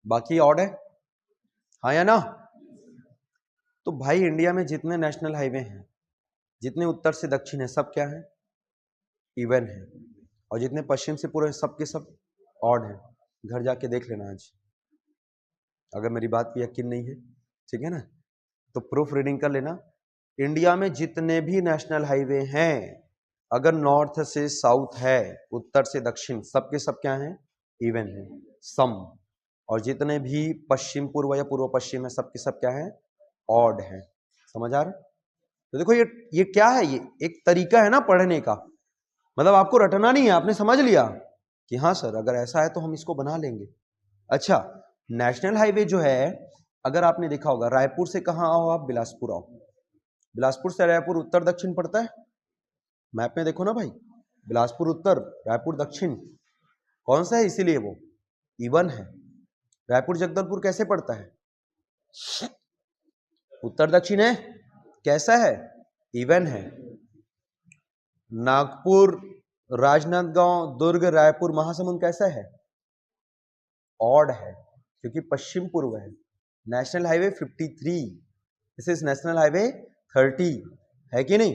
बाकी ऑड है, हाँ या ना। तो भाई इंडिया में जितने नेशनल हाईवे हैं, जितने उत्तर से दक्षिण है, सब क्या है, इवन है। और जितने पश्चिम से पूर्व सब के सब ऑड है। घर जाके देख लेना आज, अगर मेरी बात पे यकीन नहीं है, ठीक है ना, तो प्रूफ रीडिंग कर लेना। इंडिया में जितने भी नेशनल हाईवे हैं, अगर नॉर्थ से साउथ है, उत्तर से दक्षिण, सबके सब क्या है, इवन है, सम। और जितने भी पश्चिम पूर्व या पूर्व पश्चिम है सब के सब क्या है, ऑड है। समझ आ रहा है? तो देखो ये क्या है, ये एक तरीका है ना पढ़ने का, मतलब आपको रटना नहीं है, आपने समझ लिया कि हाँ सर अगर ऐसा है तो हम इसको बना लेंगे। अच्छा, नेशनल हाईवे जो है, अगर आपने देखा होगा रायपुर से कहाँ आओ आप, बिलासपुर आओ, बिलासपुर से रायपुर उत्तर दक्षिण पड़ता है, मैप में देखो ना भाई, बिलासपुर उत्तर, रायपुर दक्षिण, कौन सा है, इसीलिए वो इवन है। रायपुर जगदलपुर कैसे पड़ता है, उत्तर दक्षिण है, कैसा है, इवन है। नागपुर, राजनांदगांव, दुर्ग, रायपुर, महासमुंद कैसा है, ऑड है, क्योंकि पश्चिम पूर्व है। National highway 53, this is national highway 30, है कि नहीं?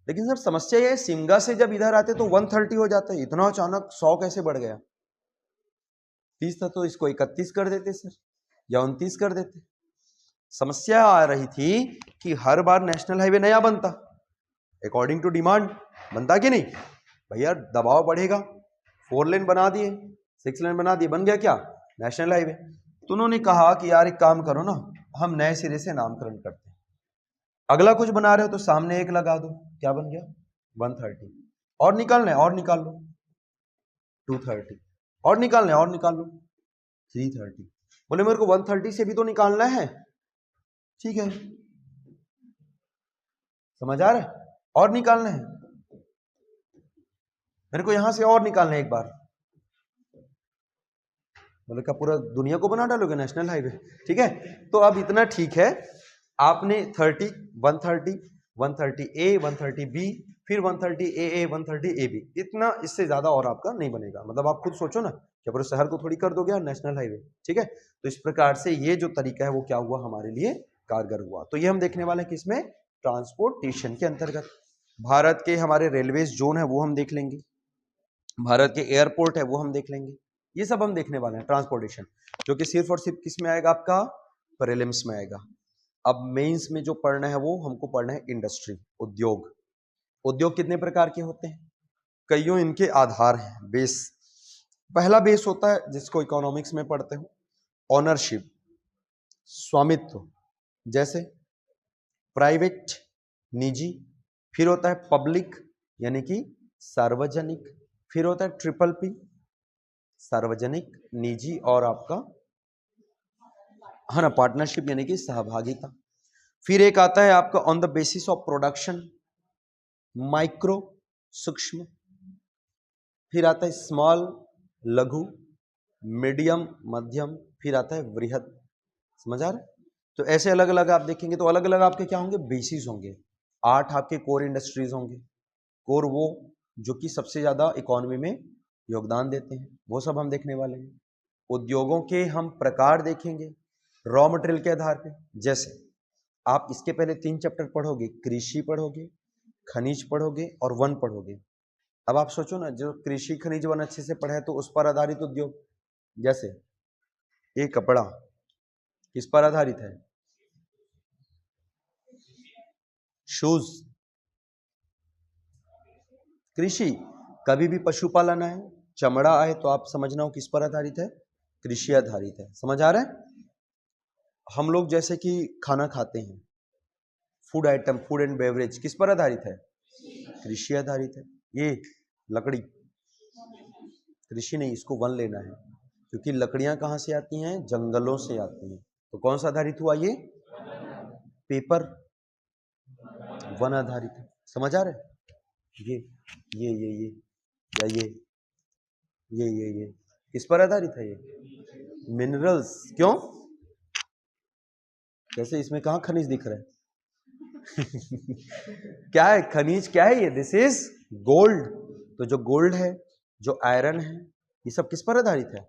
लेकिन सर समस्या ये है, सिमगा से जब इधर आते तो 130 हो जाता है, इतना अचानक 100 कैसे बढ़ गया? 30 था तो इसको 31 कर देते सर, या 29 कर देते। समस्या आ रही थी कि हर बार नेशनल हाईवे नया बनता, अकॉर्डिंग टू डिमांड बनता कि नहीं भैया, दबाव बढ़ेगा, 4 लेन बना दिए, 6 लेन बना दिए, बन गया क्या, नेशनल हाईवे। तो उन्होंने कहा कि यार एक काम करो ना, हम नए सिरे से नामकरण करते हैं, अगला कुछ बना रहे हो तो सामने एक लगा दो, क्या बन गया 130, और निकालना है और निकाल लो 230, और निकालना है और निकाल लो 330। बोले मेरे को 130 से भी तो निकालना है, ठीक है, समझ आ रहा है, और निकालना है मेरे को, यहां से और निकालना है एक बार। बोले क्या पूरा दुनिया को बना डालोगे नेशनल हाईवे? ठीक है, तो अब इतना ठीक है, आपने 30, 130, 130A, 130B, फिर 130AA, 130AB, इतना, इससे ज्यादा और आपका नहीं बनेगा। मतलब आप खुद सोचो ना, क्या पूरे शहर को थोड़ी कर दोगे नेशनल हाईवे? ठीक है, तो इस प्रकार से ये जो तरीका है वो क्या हुआ, हमारे लिए कारगर हुआ। तो ये हम देखने वाले हैं किसमें, ट्रांसपोर्टेशन के अंतर्गत। भारत के हमारे रेलवेज जोन है वो हम देख लेंगे, भारत के एयरपोर्ट है वो हम देख लेंगे, ये सब हम देखने वाले हैं ट्रांसपोर्टेशन, जो कि सिर्फ और सिर्फ किस में आएगा, आपका प्रीलिम्स में आएगा। अब मेंस में जो पढ़ना है वो हमको पढ़ना है इंडस्ट्री, उद्योग। उद्योग कितने प्रकार के होते हैं, कईयों इनके आधार हैं, बेस। पहला बेस होता है जिसको इकोनॉमिक्स में पढ़ते हो, ऑनरशिप, स्वामित्व, जैसे प्राइवेट, निजी, फिर होता है पब्लिक यानी कि सार्वजनिक, फिर होता है ट्रिपल पी, सार्वजनिक, निजी, और आपका है ना पार्टनरशिप यानी कि सहभागिता। फिर एक आता है आपका on the basis of production, micro, सूक्ष्म, फिर आता है स्मॉल, लघु, मीडियम, मध्यम, फिर आता है वृहद। समझ आ रहा है? तो ऐसे अलग अलग आप देखेंगे तो अलग अलग आपके क्या होंगे, बेसिस होंगे। 8 आपके कोर इंडस्ट्रीज होंगे, कोर वो जो कि सबसे ज्यादा इकोनॉमी में योगदान देते हैं, वो सब हम देखने वाले हैं। उद्योगों के हम प्रकार देखेंगे रॉ मटेरियल के आधार पे, जैसे आप इसके पहले 3 चैप्टर पढ़ोगे, कृषि पढ़ोगे, खनिज पढ़ोगे और वन पढ़ोगे। अब आप सोचो ना, जो कृषि खनिज वन अच्छे से पढ़े तो उस पर आधारित उद्योग, जैसे ये कपड़ा किस पर आधारित है, शूज, कृषि। कभी भी पशुपालन आए, चमड़ा आए तो आप समझना हो किस पर आधारित है, कृषि आधारित है। समझ आ रहा है? हम लोग जैसे कि खाना खाते हैं, food item, food and beverage किस पर आधारित है, कृषि आधारित है। ये लकड़ी कृषि नहीं, इसको वन लेना है, क्योंकि लकड़ियां कहां से आती हैं, जंगलों से आती हैं। तो कौन सा आधारित हुआ ये, पेपर वन आधारित है। समझ आ रहा है? ये या ये किस पर आधारित है, ये मिनरल्स। क्यों, कैसे, इसमें कहाँ खनिज दिख रहा है? क्या है खनिज, क्या है ये, दिस इज गोल्ड। तो जो गोल्ड है, जो आयरन है, ये सब किस पर आधारित है,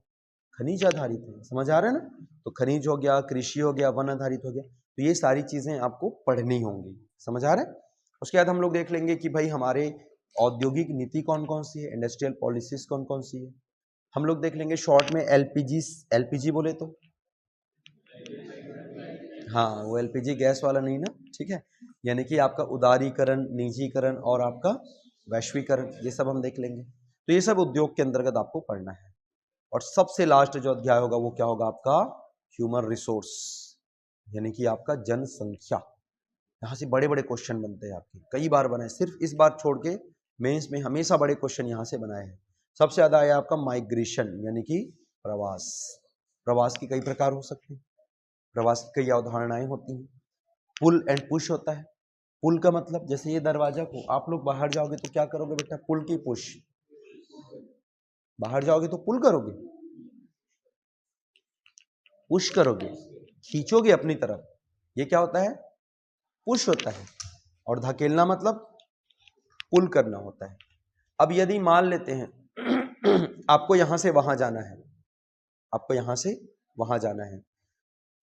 खनिज आधारित है। समझ आ रहा है ना? तो खनिज हो गया, कृषि हो गया, वन आधारित हो गया, तो ये सारी चीजें आपको पढ़नी होंगी। समझ आ रहा है? उसके बाद हम लोग देख लेंगे कि भाई हमारे औद्योगिक नीति कौन कौन सी है, इंडस्ट्रियल पॉलिसीज कौन कौन सी है। हम लोग देख लेंगे शॉर्ट में एलपीजी बोले तो, हाँ वो एलपीजी गैस वाला नहीं ना, ठीक है, यानी कि आपका उदारीकरण, निजीकरण और आपका वैश्वीकरण, ये सब हम देख लेंगे। तो ये सब उद्योग के अंतर्गत आपको पढ़ना है। और सबसे लास्ट जो अध्याय होगा वो क्या होगा आपका, ह्यूमन रिसोर्स, यानी कि आपका जनसंख्या। यहाँ से बड़े बड़े क्वेश्चन बनते हैं आपके, कई बार बनाए, सिर्फ इस बार छोड़ के मेंस में हमेशा बड़े क्वेश्चन यहाँ से बनाए हैं। सबसे ज्यादा आया आपका माइग्रेशन, यानी कि प्रवास। प्रवास की कई प्रकार हो सकते हैं, प्रवास की कई अवधारणाएं होती हैं। पुल एंड पुश होता है। पुल का मतलब जैसे ये दरवाजा को आप लोग बाहर जाओगे तो क्या करोगे बेटा, पुल की पुश, बाहर जाओगे तो पुल करोगे, पुश करोगे, खींचोगे अपनी तरफ, ये क्या होता है, पुश होता है। और धकेलना मतलब पुल करना होता है। अब यदि मान लेते हैं आपको यहां से वहां जाना है, आपको यहां से वहां जाना है,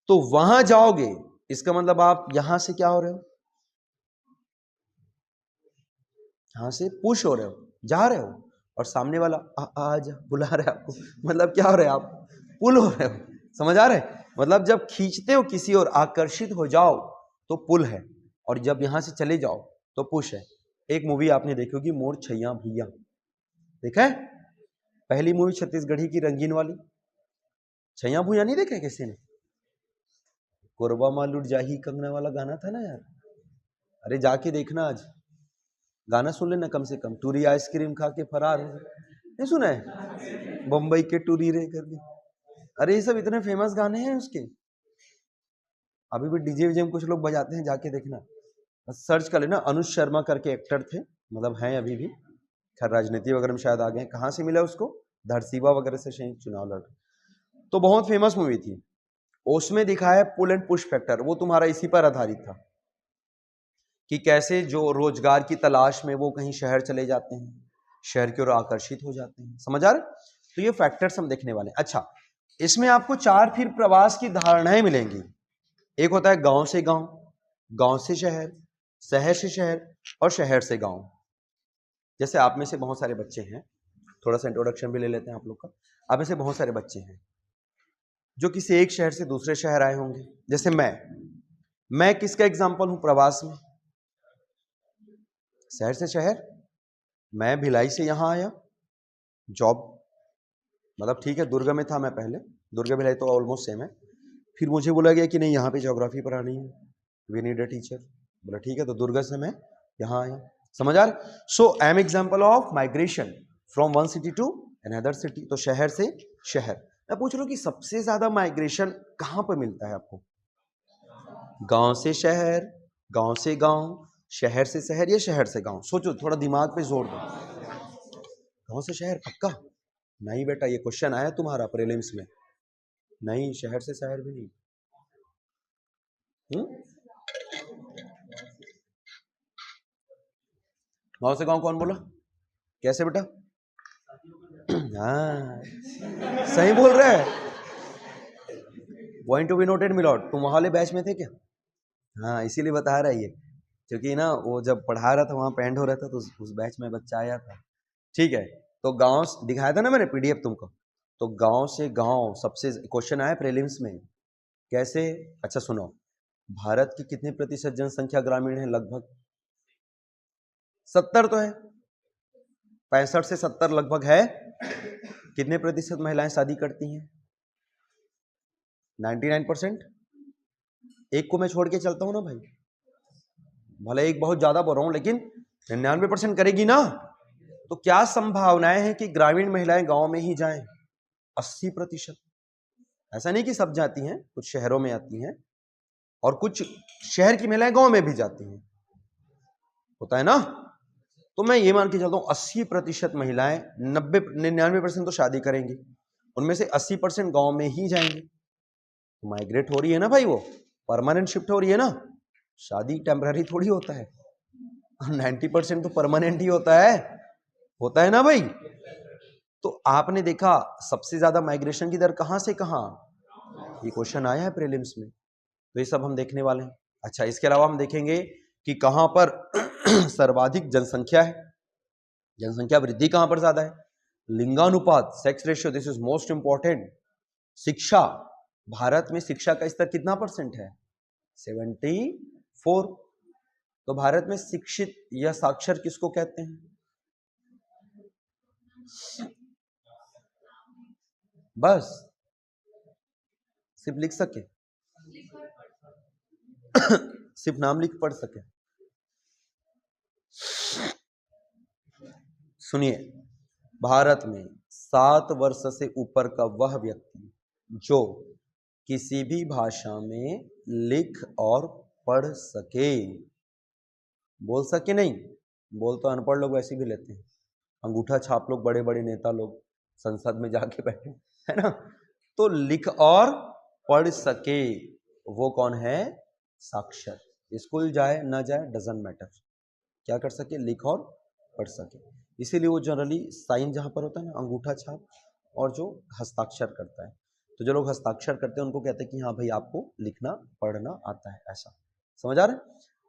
तो वहां जाओगे, इसका मतलब आप यहां से क्या हो रहे हो, यहां से पुश हो रहे हो, जा रहे हो, और सामने वाला आज बुला रहे हैं आपको, मतलब क्या हो रहे हैं आप, पुल हो रहे हो। समझ आ रहे हैं, मतलब जब खींचते हो किसी और, आकर्षित हो जाओ तो पुल है, और जब यहां से चले जाओ तो पुश है। एक मूवी आपने देखी होगी, मोर छैया भैया, देखा है, पहली मूवी छत्तीसगढ़ी की रंगीन वाली, छैया भूया नहीं देखा किसी ने, कोरबा मालूट जाही कंगना वाला गाना था ना यार, अरे जाके देखना आज, गाना सुन लेना कम से कम, टूरी आइसक्रीम खा के फरार हो, नहीं सुना है, बम्बई के टूरी रे करके, अरे ये सब इतने फेमस गाने हैं उसके, अभी भी डीजे वीजे में कुछ लोग बजाते हैं, जाके देखना, सर्च कर लेना। अनुज शर्मा करके एक्टर थे, मतलब हैं अभी भी, खैर राजनीति वगैरह में शायद आ गए, कहाँ से मिला उसको, धरसीवा वगैरह से शायद चुनाव लड़, तो बहुत फेमस मूवी थी। उसमें दिखाया पुल एंड पुश फैक्टर, वो तुम्हारा इसी पर आधारित था कि कैसे जो रोजगार की तलाश में वो कहीं शहर चले जाते हैं, शहर की ओर आकर्षित हो जाते हैं, समझ आ रहे, तो ये फैक्टर्स हम देखने वाले हैं। अच्छा, इसमें आपको चार फिर प्रवास की धारणाएं मिलेंगी। एक होता है गांव से गांव, गांव से शहर, शहर से शहर, और शहर से गांव। जैसे आप में से बहुत सारे बच्चे हैं, थोड़ा सा इंट्रोडक्शन भी ले लेते हैं आप लोग का, आप में से बहुत सारे बच्चे हैं जो किसी एक शहर से दूसरे शहर आए होंगे। जैसे मैं किसका एग्जाम्पल हूं प्रवास में, शहर से शहर, मैं भिलाई से यहां आया जॉब, मतलब ठीक है दुर्ग में था मैं पहले, दुर्ग भिलाई तो ऑलमोस्ट सेम है, फिर मुझे बोला गया कि नहीं यहाँ पे ज्योग्राफी पढ़ानी है, वी नीड अ टीचर, बोला ठीक है, तो दुर्ग से मैं यहाँ आया, समझ आ रहा। So I am example of migration from one city to another city, तो शहर से शहर। मैं पूछ रहा हूँ कि सबसे ज्यादा माइग्रेशन कहाँ पर मिलता है आपको, गांव से शहर, गांव से गांव, शहर से शहर, या शहर से गांव, सोचो थोड़ा दिमाग पे जोर दो, गांव से शहर पक्का नहीं बेटा, ये क्वेश्चन आया तुम्हारा प्रीलिम्स में, नहीं शहर से शहर भी नहीं। गांव से गांव कौन बोला, कैसे बेटा, हाँ सही बोल रहे हैं, पॉइंट टू बी नोटेड मिलॉट, तुम वहां वाले बैच में थे क्या, हाँ इसीलिए बता रहा है ये, क्योंकि ना वो जब पढ़ा रहा था वहां पेंड हो रहा था, तो उस बैच में बच्चा आया था, ठीक है। तो गांव दिखाया था ना मैंने पीडीएफ तुमको, तो गांव से गांव सबसे क्वेश्चन आया प्रीलिम्स में, कैसे, अच्छा सुनो, भारत की कितने प्रतिशत जनसंख्या ग्रामीण है, लगभग 70 तो है, 65 से 70 लगभग है, कितने प्रतिशत महिलाएं शादी करती हैं, 99%। एक को मैं छोड़ के चलता हूं ना भाई, भले एक बहुत ज्यादा बोल रहा हूं, लेकिन 99% करेगी ना, तो क्या संभावनाएं हैं कि ग्रामीण महिलाएं गांव में ही जाएं, 80%। ऐसा नहीं कि सब जाती हैं, कुछ शहरों में आती हैं, और कुछ शहर की महिलाएं गांव में भी जाती हैं, होता है ना। तो मैं ये मान के चलता हूं 80% महिलाएं, 99% तो शादी करेंगी, उनमें से 80% गांव में ही जाएंगे, तो माइग्रेट हो रही है ना भाई, वो परमानेंट शिफ्ट हो रही है ना, शादी टेम्पररी थोड़ी होता है, 90% तो परमानेंट ही होता है ना भाई। तो आपने देखा सबसे ज्यादा माइग्रेशन की दर कहां से कहां, ये क्वेश्चन आया है प्रीलिम्स में, तो ये सब हम देखने वाले हैं। अच्छा, इसके अलावा हम देखेंगे कि कहां पर सर्वाधिक जनसंख्या है, जनसंख्या वृद्धि कहां पर ज्यादा है, लिंगानुपात, sex ratio, this is most important. शिक्षा, भारत में शिक्षा का स्तर कितना परसेंट है, 74। तो भारत में शिक्षित या साक्षर किसको कहते हैं, बस सिर्फ लिख सके, सिर्फ नाम लिख पढ़ सके। सुनिए, भारत में 7 वर्ष से ऊपर का वह व्यक्ति जो किसी भी भाषा में लिख और पढ़ सके, बोल सके नहीं, बोल तो अनपढ़ लोग वैसे भी लेते हैं, अंगूठा छाप लोग, बड़े बड़े नेता लोग संसद में जाके बैठे है ना, तो लिख और पढ़ सके वो कौन है? साक्षर। स्कूल जाए ना जाए डजंट मैटर, क्या कर सके? लिख और पढ़ सके। इसीलिए वो जनरली साइन जहां पर होता है ना, अंगूठा छाप, और जो हस्ताक्षर करता है, तो जो लोग हस्ताक्षर करते हैं उनको कहते हैं कि हाँ भाई आपको लिखना पढ़ना आता है, ऐसा समझ आ रहा है?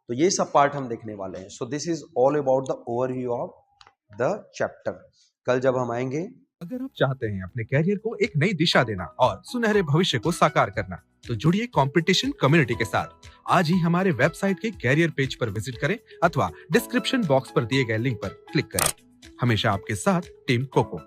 तो ये सब पार्ट हम देखने वाले हैं। So this is all about the overview of the chapter. कल जब हम आएंगे, अगर आप चाहते हैं अपने कैरियर को एक नई दिशा देना और सुनहरे भविष्य को साकार करना, तो जुड़िए कंपटीशन कम्युनिटी के साथ। आज ही हमारे वेबसाइट के कैरियर पेज पर विजिट करें अथवा डिस्क्रिप्शन बॉक्स पर दिए गए लिंक पर क्लिक करें। हमेशा आपके साथ टीम कोको।